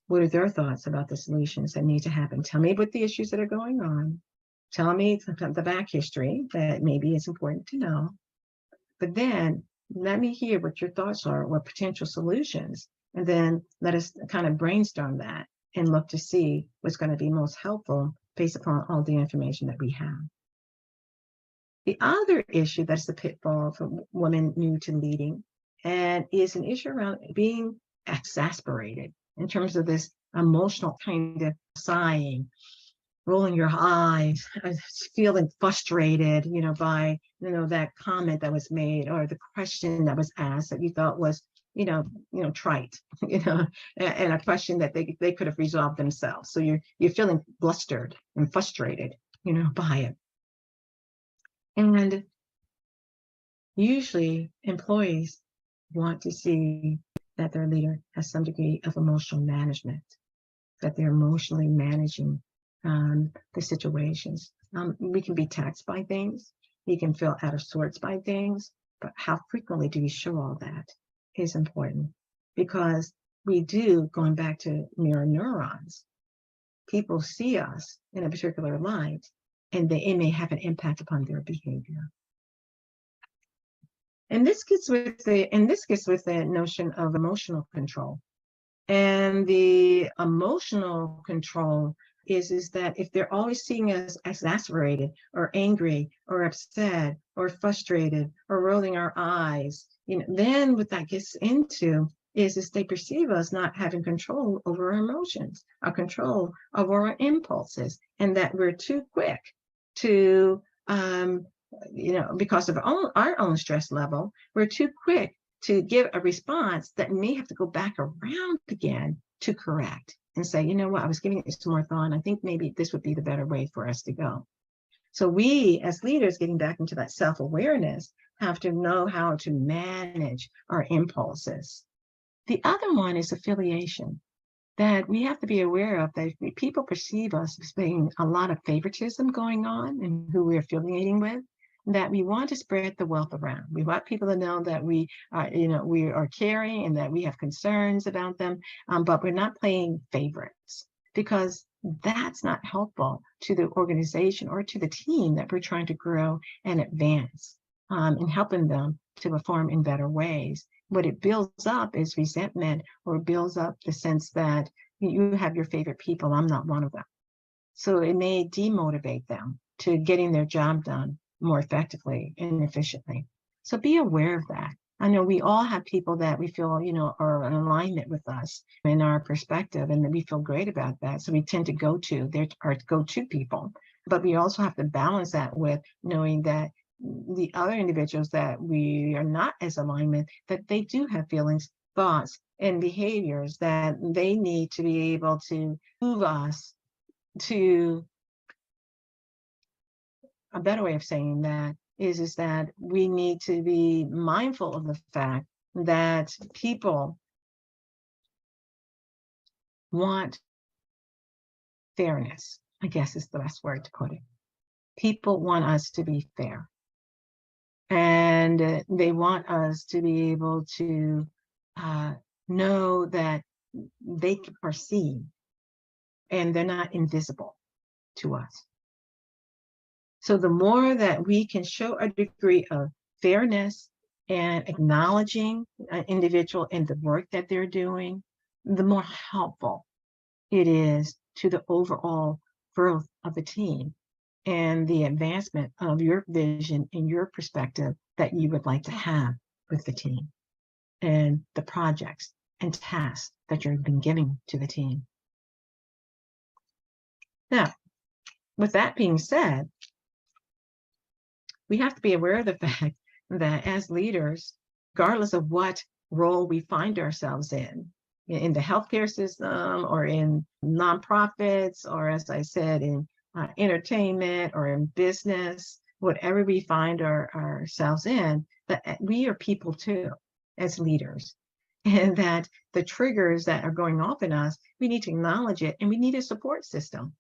What are their thoughts about the solutions that need to happen? Tell me what the issues that are going on. Tell me the back history that maybe is important to know. But then let me hear what your thoughts are, what potential solutions, and then let us kind of brainstorm that and look to see what's going to be most helpful based upon all the information that we have. The other issue that's the pitfall for women new to leading, and is an issue around being exasperated in terms of this emotional kind of sighing, rolling your eyes, feeling frustrated, by, that comment that was made, or the question that was asked that you thought was, trite, and a question that they could have resolved themselves. So you're feeling blustered and frustrated, by it. And usually employees want to see that their leader has some degree of emotional management, that they're emotionally managing the situations. We can be taxed by things. We can feel out of sorts by things, but how frequently do we show all that is important, because we do, going back to mirror neurons, people see us in a particular light, and it may have an impact upon their behavior. And this gets with the notion of emotional control. And the emotional control is that if they're always seeing us exasperated or angry or upset or frustrated or rolling our eyes, then what that gets into is they perceive us not having control over our emotions, our control over our impulses, and that we're too quick to, because of our own stress level, we're too quick to give a response that may have to go back around again to correct and say, you know what, I was giving it some more thought, and I think maybe this would be the better way for us to go. So we, as leaders, getting back into that self-awareness, have to know how to manage our impulses. The other one is affiliation, that we have to be aware of, that people perceive us as being a lot of favoritism going on in who we're affiliating with, that we want to spread the wealth around. We want people to know that we are caring and that we have concerns about them, but we're not playing favorites, because that's not helpful to the organization or to the team that we're trying to grow and advance, and helping them to perform in better ways. What it builds up is resentment, or builds up the sense that you have your favorite people, I'm not one of them. So it may demotivate them to getting their job done more effectively and efficiently. So be aware of that. I know we all have people that we feel, are in alignment with us in our perspective, and that we feel great about that. So we tend to go to, they're our go-to people. But we also have to balance that with knowing that the other individuals that we are not as alignment, that they do have feelings, thoughts, and behaviors that they need to be able to move us to a better way of saying that is that we need to be mindful of the fact that people want fairness, I guess is the best word to put it. People want us to be fair, and they want us to be able to know that they are seen and they're not invisible to us. So the more that we can show a degree of fairness and acknowledging an individual in the work that they're doing, the more helpful it is to the overall growth of the team and the advancement of your vision and your perspective that you would like to have with the team and the projects and tasks that you've been giving to the team. Now, with that being said, we have to be aware of the fact that as leaders, regardless of what role we find ourselves in the healthcare system or in nonprofits, or as I said, in entertainment or in business, whatever we find ourselves in, that we are people too, as leaders. And that the triggers that are going off in us, we need to acknowledge it, and we need a support system.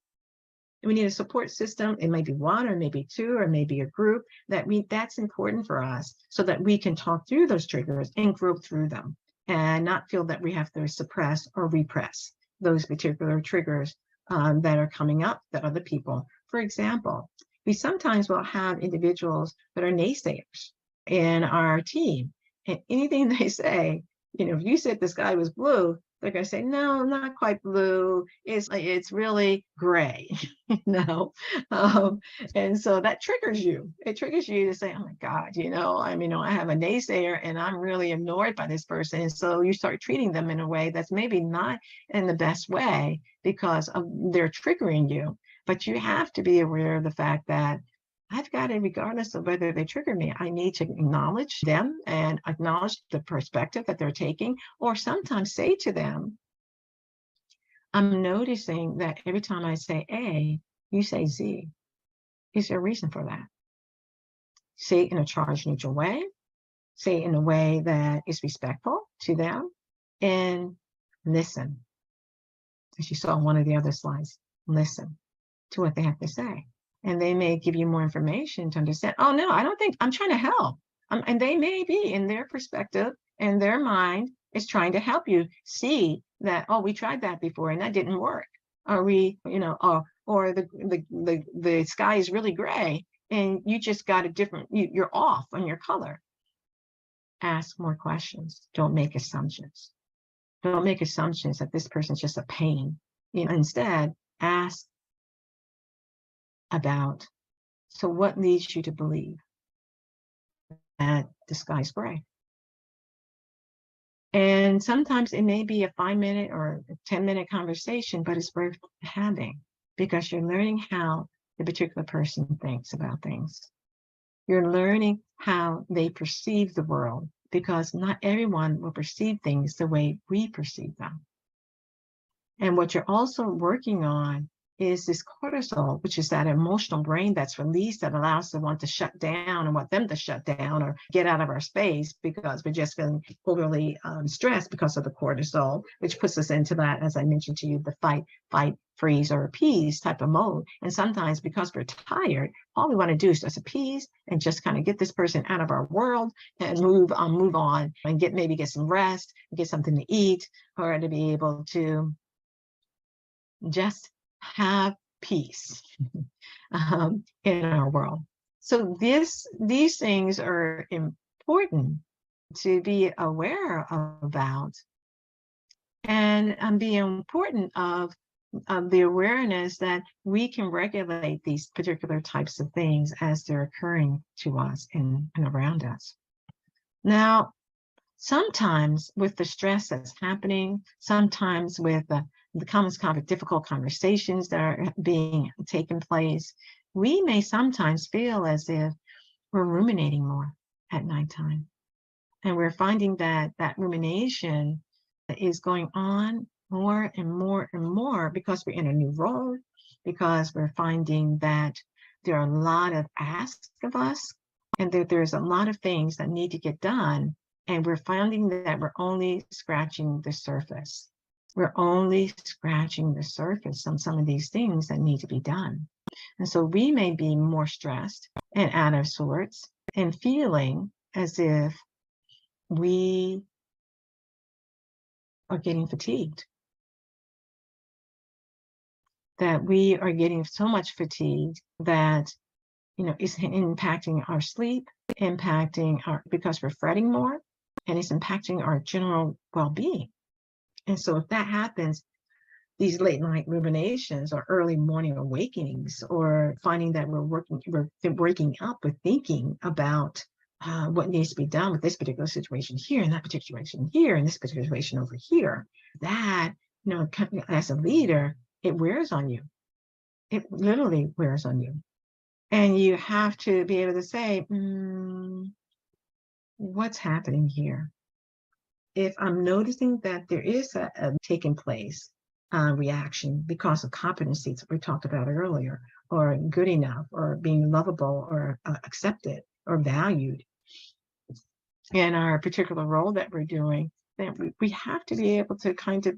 We need a support system. It may be one, or maybe two, or maybe a group that's important for us, so that we can talk through those triggers and grow through them, and not feel that we have to suppress or repress those particular triggers that are coming up, that other people. For example, we sometimes will have individuals that are naysayers in our team, and anything they say, if you said the sky was blue, they're going to say, no, not quite blue. It's really gray, and so that triggers you. It triggers you to say, oh my God, I have a naysayer and I'm really annoyed by this person. And so you start treating them in a way that's maybe not in the best way because they're triggering you. But you have to be aware of the fact that I've got to, regardless of whether they trigger me, I need to acknowledge them and acknowledge the perspective that they're taking, or sometimes say to them, I'm noticing that every time I say A, you say Z. Is there a reason for that? Say it in a charge neutral way, say it in a way that is respectful to them, and listen. As you saw in one of the other slides, listen to what they have to say. And they may give you more information to understand, oh no, I don't think, I'm trying to help. And they may be, in their perspective and their mind, is trying to help you see that, oh, we tried that before and that didn't work. Or or the sky is really gray and you just got a different, you're off on your color. Ask more questions. Don't make assumptions. Don't make assumptions that this person's just a pain. Instead, ask about, so what leads you to believe that the sky's gray? And sometimes it may be a 5-minute or a 10-minute conversation, but it's worth having, because you're learning how the particular person thinks about things. You're learning how they perceive the world, because not everyone will perceive things the way we perceive them. And what you're also working on is this cortisol, which is that emotional brain that's released that allows the one to shut down and want them to shut down or get out of our space, because we're just feeling overly stressed because of the cortisol, which puts us into that, as I mentioned to you, the fight, freeze, or appease type of mode. And sometimes because we're tired, all we want to do is just appease and just kind of get this person out of our world and move on and maybe get some rest, get something to eat, or to be able to just have peace in our world. So these things are important to be aware about, and be important of the awareness that we can regulate these particular types of things as they're occurring to us and around us. Now, sometimes with the stress that's happening, sometimes with the common difficult conversations that are being taken place, we may sometimes feel as if we're ruminating more at nighttime. And we're finding that that rumination is going on more and more and more because we're in a new role, because we're finding that there are a lot of asks of us, and that there's a lot of things that need to get done. And we're finding that we're only scratching the surface. We're only scratching the surface on some of these things that need to be done. And so we may be more stressed and out of sorts and feeling as if we are getting fatigued, that we are getting so much fatigue that, it's impacting our sleep, impacting because we're fretting more, and it's impacting our general well-being. And so if that happens, these late night ruminations or early morning awakenings, or finding that we're waking up with thinking about what needs to be done with this particular situation here, and that particular situation here, and this particular situation over here, that, as a leader, it wears on you. It literally wears on you. And you have to be able to say, what's happening here? If I'm noticing that there is a taking place reaction because of competencies that we talked about earlier, or good enough, or being lovable, or accepted, or valued in our particular role that we're doing, then we have to be able to kind of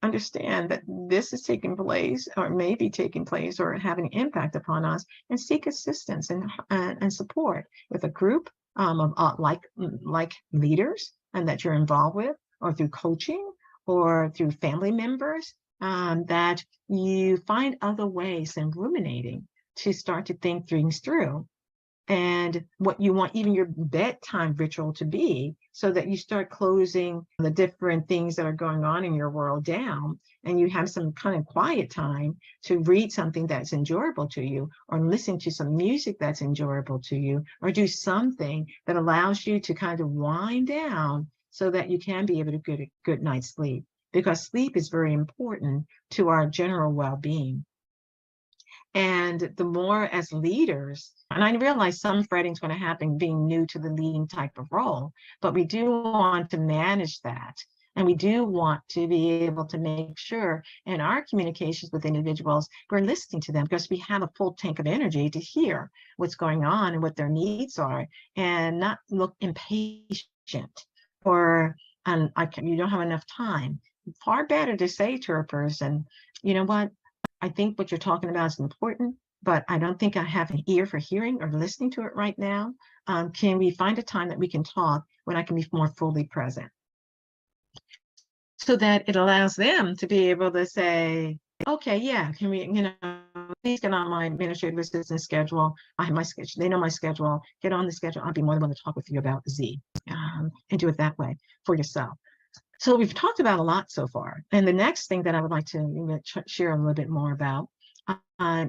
understand that this is taking place, or may be taking place, or having an impact upon us, and seek assistance and support with a group of like leaders and that you're involved with, or through coaching, or through family members, that you find other ways than ruminating to start to think things through, and what you want even your bedtime ritual to be, so that you start closing the different things that are going on in your world down, and you have some kind of quiet time to read something that's enjoyable to you, or listen to some music that's enjoyable to you, or do something that allows you to kind of wind down so that you can be able to get a good night's sleep, because sleep is very important to our general well-being. And the more as leaders, and I realize some fretting is going to happen being new to the leading type of role, but we do want to manage that. And we do want to be able to make sure in our communications with individuals, we're listening to them, because we have a full tank of energy to hear what's going on and what their needs are, and not look impatient, or you don't have enough time. Far better to say to a person, you know what, I think what you're talking about is important, but I don't think I have an ear for hearing or listening to it right now. Can we find a time that we can talk when I can be more fully present? So that it allows them to be able to say, okay, yeah, can we, please get on my administrative assistant schedule. I have my schedule. They know my schedule. Get on the schedule. I'll be more than willing to talk with you about Z, and do it that way for yourself. So we've talked about a lot so far. And the next thing that I would like to share a little bit more about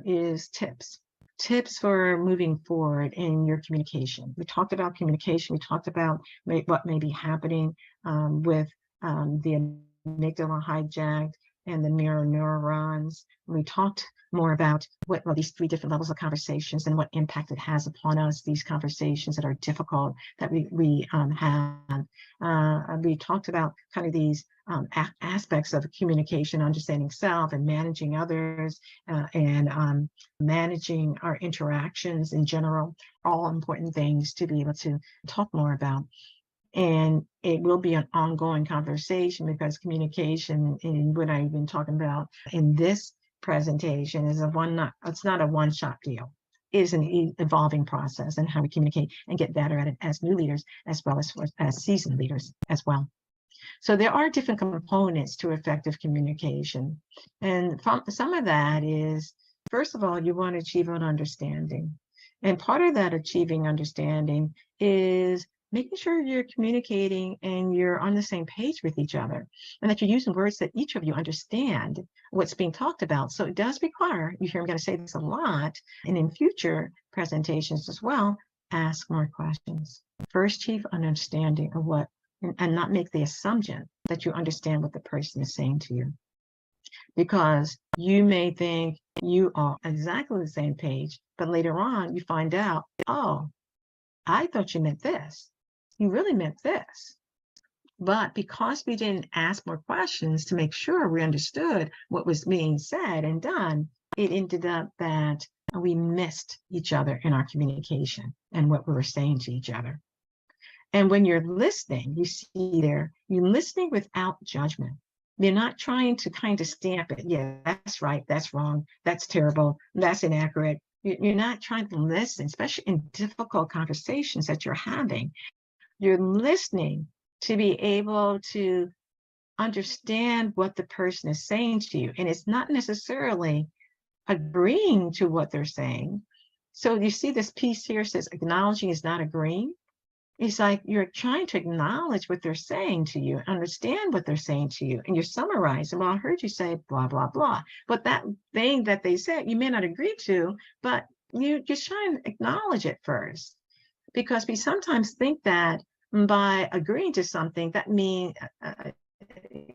is tips. Tips for moving forward in your communication. We talked about communication. We talked about what may be happening with the amygdala hijacked and the mirror neurons. We talked more about what these 3 different levels of conversations and what impact it has upon us, these conversations that are difficult that we have. We talked about kind of these aspects of communication, understanding self and managing others, and managing our interactions in general, all important things to be able to talk more about. And it will be an ongoing conversation, because communication, and what I've been talking about in this presentation, is it's not a one-shot deal. It is an evolving process, and how we communicate and get better at it as new leaders, as well as seasoned leaders as well. So there are different components to effective communication. And some of that is, first of all, you want to achieve an understanding. And part of that achieving understanding is making sure you're communicating and you're on the same page with each other, and that you're using words that each of you understand what's being talked about. So it does require, you hear I'm going to say this a lot, and in future presentations as well, ask more questions. First, achieve an understanding of what, and not make the assumption that you understand what the person is saying to you. Because you may think you are exactly the same page, but later on you find out, oh, I thought you meant this. You really meant this. But because we didn't ask more questions to make sure we understood what was being said and done, it ended up that we missed each other in our communication and what we were saying to each other. And when you're listening, you see there, you're listening without judgment. You're not trying to kind of stamp it. Yeah, that's right. That's wrong. That's terrible. That's inaccurate. You're not trying to listen, especially in difficult conversations that you're having. You're listening to be able to understand what the person is saying to you. And it's not necessarily agreeing to what they're saying. So you see this piece here says acknowledging is not agreeing. It's like you're trying to acknowledge what they're saying to you, understand what they're saying to you, and you're summarizing. Well, I heard you say blah, blah, blah. But that thing that they said, you may not agree to, but you just try and acknowledge it first. Because we sometimes think that by agreeing to something, that means,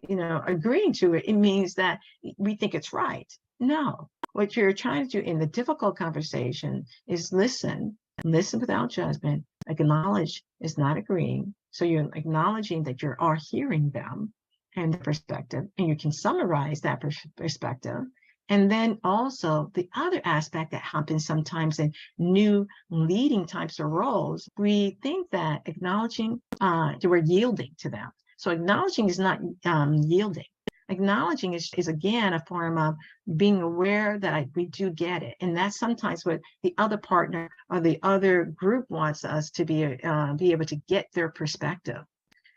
agreeing to it, it means that we think it's right. No, what you're trying to do in the difficult conversation is listen without judgment, acknowledge is not agreeing. So you're acknowledging that you are hearing them and the perspective, and you can summarize that perspective. And then also the other aspect that happens sometimes in new leading types of roles, we think that acknowledging, we're yielding to them. So acknowledging is not yielding. Acknowledging is again a form of being aware that we do get it, and that's sometimes what the other partner or the other group wants us to be able to get their perspective.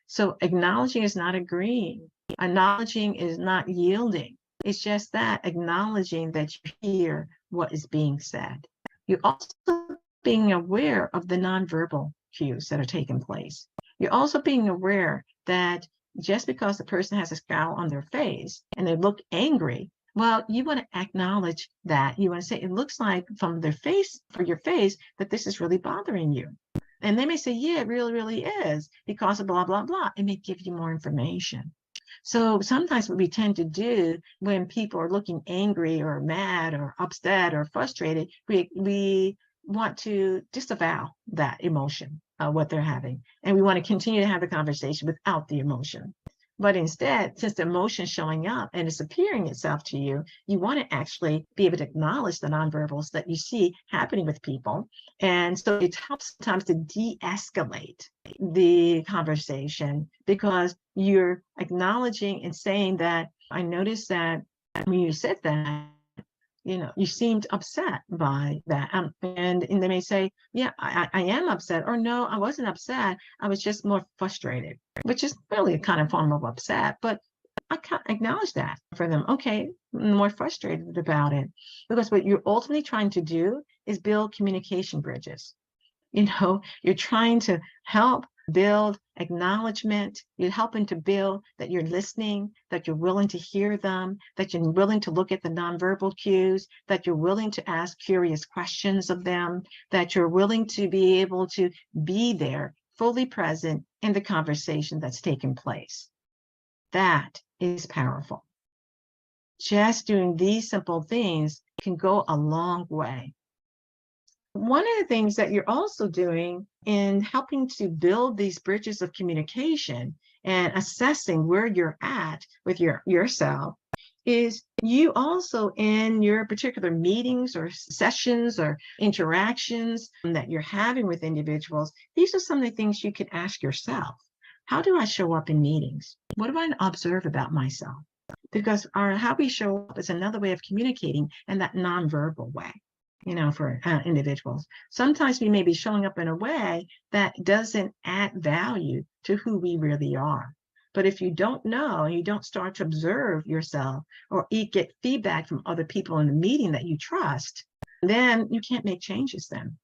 So acknowledging is not agreeing. Acknowledging is not yielding. It's just that acknowledging that you hear what is being said. You're also being aware of the nonverbal cues that are taking place. You're also being aware that just because the person has a scowl on their face and they look angry, well, you want to acknowledge that. You want to say, it looks like from their face, for your face, that this is really bothering you. And they may say, yeah, it really, really is because of blah, blah, blah. It may give you more information. So sometimes what we tend to do when people are looking angry or mad or upset or frustrated, we want to disavow that emotion, what they're having. And we want to continue to have the conversation without the emotion. But instead, since the emotion is showing up and it's appearing itself to you, you want to actually be able to acknowledge the nonverbals that you see happening with people. And so it helps sometimes to de-escalate the conversation because you're acknowledging and saying that, I noticed that when you said that, you seemed upset by that. And they may say, yeah, I am upset, or no, I wasn't upset. I was just more frustrated, which is really a kind of form of upset, but I can't acknowledge that for them. Okay, I'm more frustrated about it, because what you're ultimately trying to do is build communication bridges. You're trying to help build acknowledgement. You're helping to build that you're listening, that you're willing to hear them, that you're willing to look at the nonverbal cues, that you're willing to ask curious questions of them, that you're willing to be able to be there, fully present in the conversation that's taking place. That is powerful. Just doing these simple things can go a long way. One of the things that you're also doing in helping to build these bridges of communication and assessing where you're at with yourself is you also, in your particular meetings or sessions or interactions that you're having with individuals, these are some of the things you could ask yourself. How do I show up in meetings? What do I observe about myself? Because how we show up is another way of communicating in that nonverbal way. For individuals. Sometimes we may be showing up in a way that doesn't add value to who we really are. But if you don't know, and you don't start to observe yourself or get feedback from other people in the meeting that you trust, then you can't make changes then.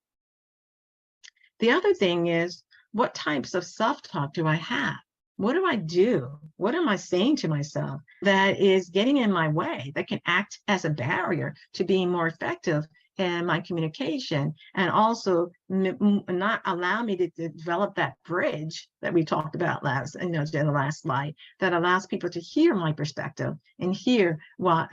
The other thing is, what types of self-talk do I have? What do I do? What am I saying to myself that is getting in my way, that can act as a barrier to being more effective in my communication, and also not allow me to develop that bridge that we talked about in the last slide, that allows people to hear my perspective and hear what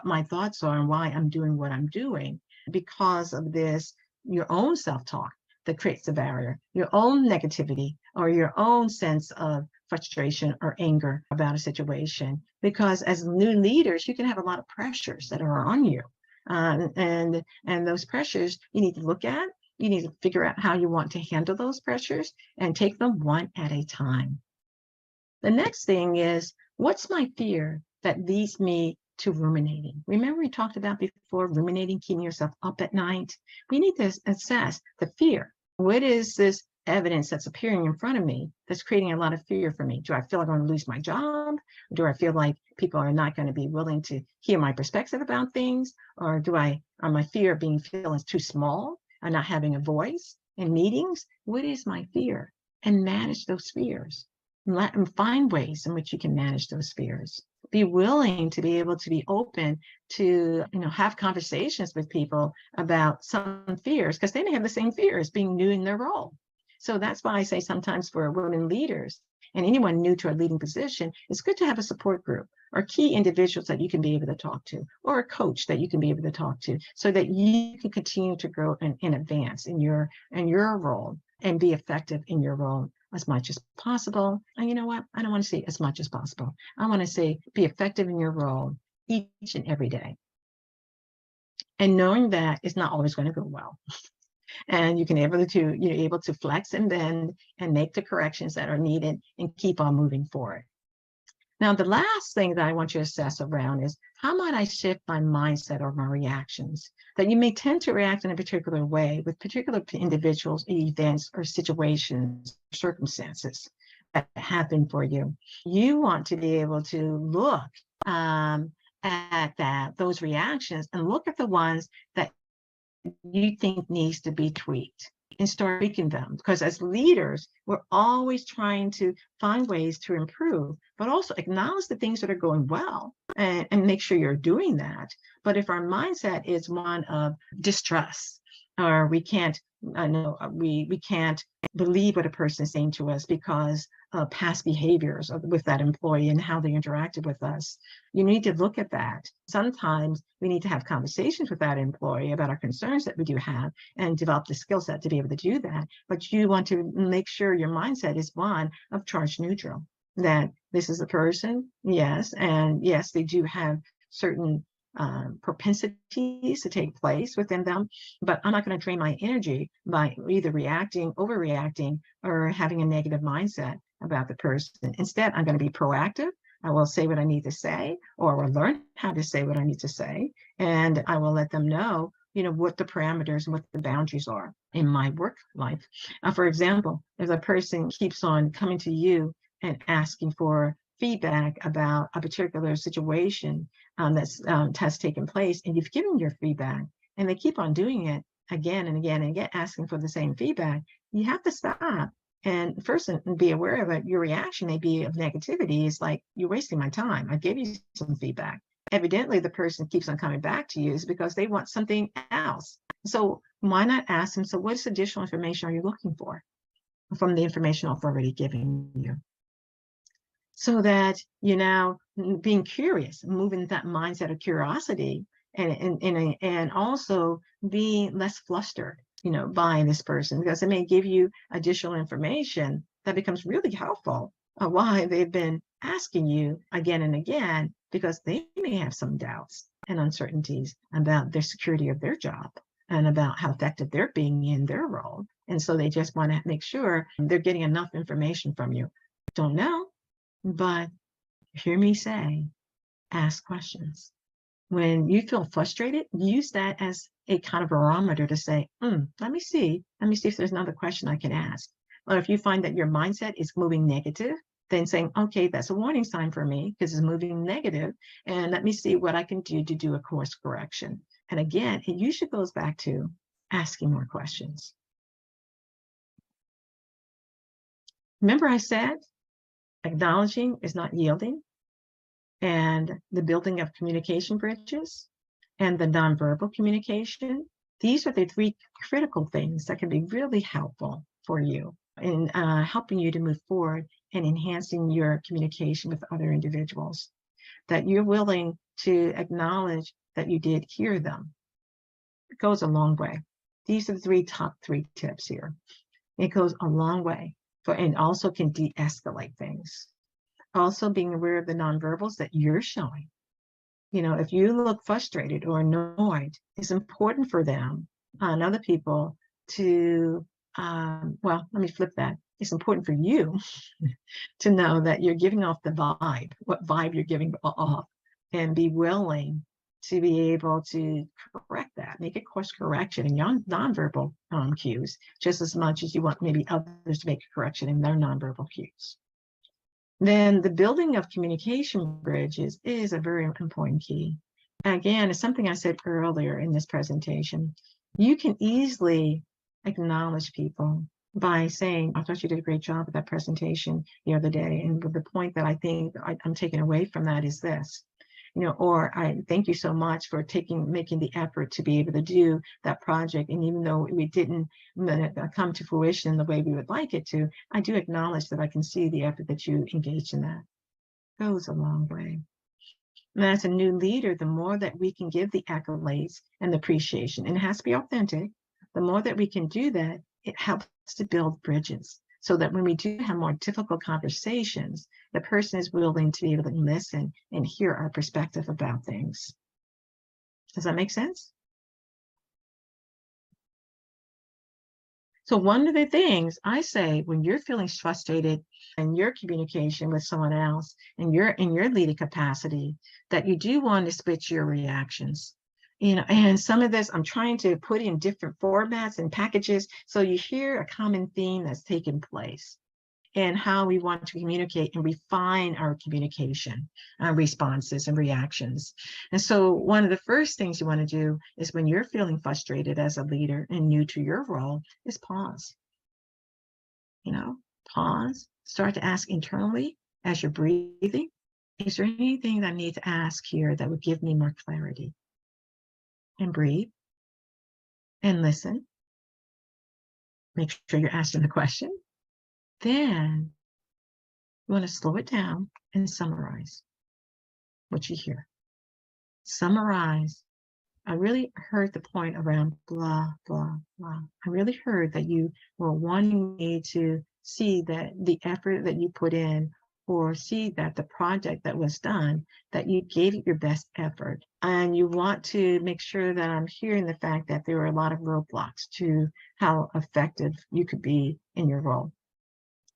my thoughts are and why I'm doing what I'm doing. Because of this, your own self-talk that creates a barrier, your own negativity or your own sense of frustration or anger about a situation. Because as new leaders, you can have a lot of pressures that are on you. And those pressures you need to look at. You need to figure out how you want to handle those pressures and take them one at a time. The next thing is, what's my fear that leads me to ruminating? Remember we talked about before, ruminating, keeping yourself up at night? We need to assess the fear. What is this evidence that's appearing in front of me that's creating a lot of fear for me? Do I feel like I'm going to lose my job? Do I feel like people are not going to be willing to hear my perspective about things? Or my fear of being feeling too small and not having a voice in meetings? What is my fear? And manage those fears. And find ways in which you can manage those fears. Be willing to be able to be open to, have conversations with people about some fears, because they may have the same fears being new in their role. So that's why I say sometimes for women leaders and anyone new to a leading position, it's good to have a support group or key individuals that you can be able to talk to, or a coach that you can be able to talk to, so that you can continue to grow and advance in your role and be effective in your role as much as possible. And you know what? I don't want to say as much as possible. I want to say be effective in your role each and every day. And knowing that it's not always going to go well. And you can able to flex and bend and make the corrections that are needed and keep on moving forward. Now, the last thing that I want you to assess around is, how might I shift my mindset or my reactions? That you may tend to react in a particular way with particular individuals, events, or situations, circumstances that happen for you. You want to be able to look at those reactions and look at the ones that you think needs to be tweaked and start tweaking them. Because as leaders, we're always trying to find ways to improve, but also acknowledge the things that are going well and make sure you're doing that. But if our mindset is one of distrust, or we can't believe what a person is saying to us because of past behaviors with that employee and how they interacted with us, you need to look at that. Sometimes we need to have conversations with that employee about our concerns that we do have and develop the skill set to be able to do that. But you want to make sure your mindset is one of charge neutral, that this is a person, yes, and yes, they do have certain propensities to take place within them, but I'm not going to drain my energy by either overreacting, or having a negative mindset about the person. Instead, I'm going to be proactive. I will say what I need to say, or will learn how to say what I need to say, and I will let them know, what the parameters and what the boundaries are in my work life. For example, if a person keeps on coming to you and asking for feedback about a particular situation has taken place, and you've given your feedback, and they keep on doing it again and again and again, asking for the same feedback, you have to stop and first be aware of it. Your reaction may be of negativity. It's like, you're wasting my time. I gave you some feedback. Evidently, the person keeps on coming back to you is because they want something else. So why not ask them, so what additional information are you looking for from the information I've already given you? So that you're now being curious, moving that mindset of curiosity, and also being less flustered, by this person, because it may give you additional information that becomes really helpful of why they've been asking you again and again, because they may have some doubts and uncertainties about their security of their job and about how effective they're being in their role. And so they just want to make sure they're getting enough information from you. Don't know, but hear me say, ask questions. When you feel frustrated, use that as a kind of barometer to say, let me see if there's another question I can ask. Or if you find that your mindset is moving negative, then saying, okay, that's a warning sign for me because it's moving negative, and let me see what I can do to do a course correction. And again, it usually goes back to asking more questions. Remember I said acknowledging is not yielding, and the building of communication bridges and the nonverbal communication. These are the three critical things that can be really helpful for you in helping you to move forward and enhancing your communication with other individuals. That you're willing to acknowledge that you did hear them. It goes a long way. These are the top three tips here. It goes a long way and also can de-escalate things. Also being aware of the nonverbals that you're showing. You know, if you look frustrated or annoyed, it's important for them and other people to, well, let me flip that. It's important for you to know that you're giving off the vibe, what vibe you're giving off, and be willing to be able to correct that, make a course correction in your nonverbal cues, just as much as you want maybe others to make a correction in their nonverbal cues. Then the building of communication bridges is a very important key. Again, it's something I said earlier in this presentation. You can easily acknowledge people by saying, I thought you did a great job with that presentation the other day. And the point that I think I'm taking away from that is this, you know, or I thank you so much for making the effort to be able to do that project. And even though we didn't come to fruition the way we would like it to, I do acknowledge that I can see the effort that you engaged in that. Goes a long way. And as a new leader, the more that we can give the accolades and the appreciation, and it has to be authentic, the more that we can do that, it helps to build bridges so that when we do have more difficult conversations, the person is willing to be able to listen and hear our perspective about things. Does that make sense? So one of the things I say when you're feeling frustrated in your communication with someone else and you're in your leading capacity, that you do want to switch your reactions. You know, and some of this I'm trying to put in different formats and packages so you hear a common theme that's taking place and how we want to communicate and refine our communication responses and reactions. And so one of the first things you want to do is when you're feeling frustrated as a leader and new to your role is pause. You know, pause, start to ask internally as you're breathing, is there anything that I need to ask here that would give me more clarity? And breathe and listen. Make sure you're asking the question. Then you want to slow it down and summarize what you hear. Summarize. I really heard the point around blah, blah, blah. I really heard that you were wanting me to see that the effort that you put in or see that the project that was done, that you gave it your best effort. And you want to make sure that I'm hearing the fact that there are a lot of roadblocks to how effective you could be in your role.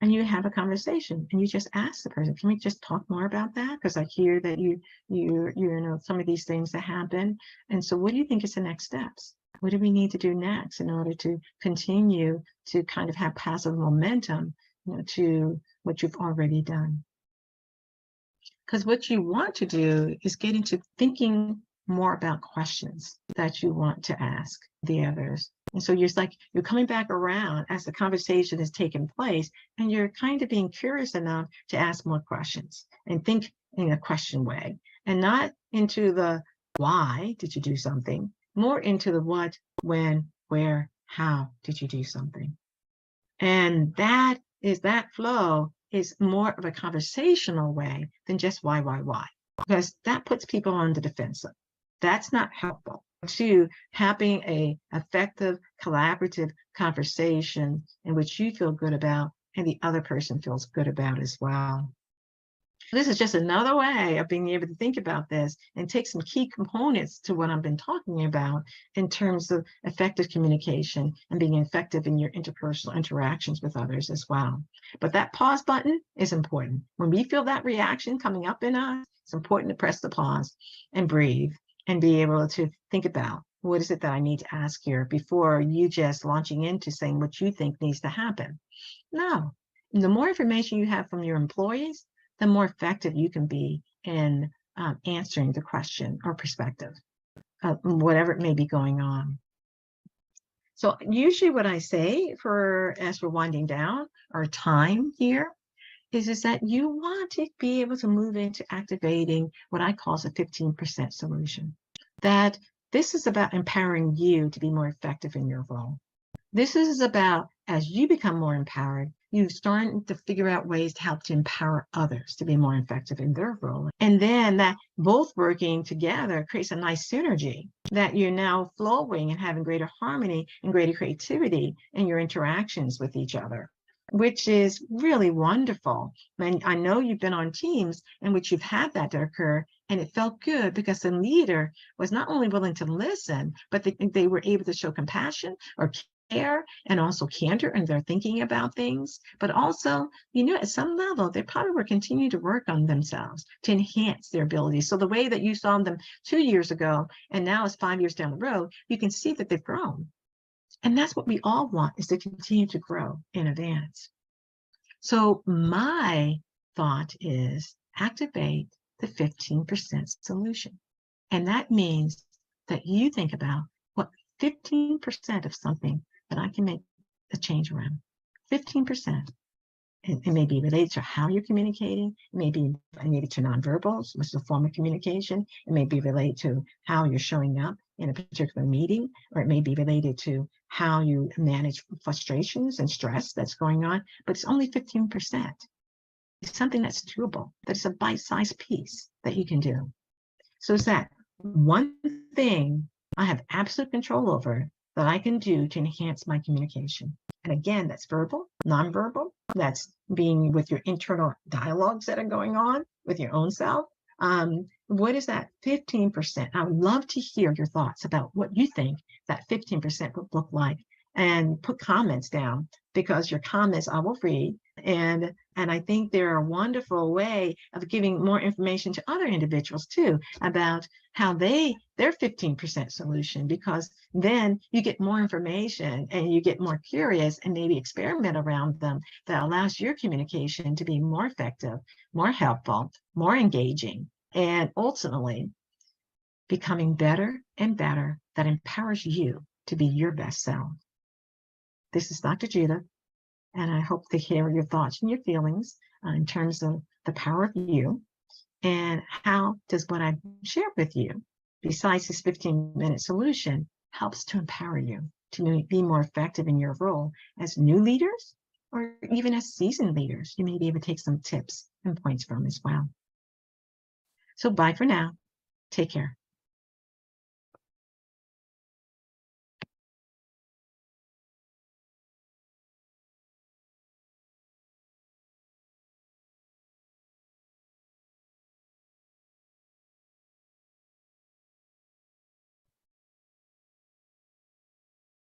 And you have a conversation and you just ask the person, can we just talk more about that? Because I hear that you know, some of these things that happen. And so what do you think is the next steps? What do we need to do next in order to continue to kind of have positive momentum, you know, to what you've already done? Because what you want to do is get into thinking more about questions that you want to ask the others. And so you're coming back around as the conversation is taking place, and you're kind of being curious enough to ask more questions and think in a question way, and not into the why did you do something, more into the what, when, where, how did you do something. And that flow is more of a conversational way than just why, because that puts people on the defensive. That's not helpful to having a effective collaborative conversation in which you feel good about and the other person feels good about as well. This is just another way of being able to think about this and take some key components to what I've been talking about in terms of effective communication and being effective in your interpersonal interactions with others as well. But that pause button is important. When we feel that reaction coming up in us, it's important to press the pause and breathe and be able to think about what is it that I need to ask here before you just launching into saying what you think needs to happen. No, the more information you have from your employees, the more effective you can be in answering the question or perspective, whatever it may be going on. So usually what I say as we're winding down our time here is that you want to be able to move into activating what I call a 15% solution. That this is about empowering you to be more effective in your role. This is about, as you become more empowered, you starting to figure out ways to help to empower others to be more effective in their role. And then that both working together creates a nice synergy that you're now flowing and having greater harmony and greater creativity in your interactions with each other, which is really wonderful. And I know you've been on teams in which you've had that to occur, and it felt good because the leader was not only willing to listen, but they were able to show compassion or care and also candor in their thinking about things. But also, at some level, they probably were continuing to work on themselves to enhance their abilities. So the way that you saw them 2 years ago, and now it's 5 years down the road, you can see that they've grown. And that's what we all want, is to continue to grow in advance. So my thought is activate the 15% solution. And that means that you think about what 15% of something that I can make a change around. 15%. It may be related to how you're communicating. It may be related to nonverbals, which is a form of communication. It may be related to how you're showing up in a particular meeting, or it may be related to how you manage frustrations and stress that's going on, but it's only 15%. It's something that's doable, that's a bite-sized piece that you can do. So it's that one thing I have absolute control over that I can do to enhance my communication. And again, that's verbal, nonverbal, that's being with your internal dialogues that are going on with your own self. What is that 15%? I would love to hear your thoughts about what you think that 15% would look like, and put comments down, because your comments I will read. And I think they're a wonderful way of giving more information to other individuals too about how their 15% solution, because then you get more information and you get more curious and maybe experiment around them that allows your communication to be more effective, more helpful, more engaging, and ultimately becoming better and better, that empowers you to be your best self. This is Dr. Judith, and I hope to hear your thoughts and your feelings in terms of the power of you, and how does what I shared with you, besides this 15-minute solution, helps to empower you to be more effective in your role as new leaders, or even as seasoned leaders. You may be able to take some tips and points from as well. So bye for now. Take care.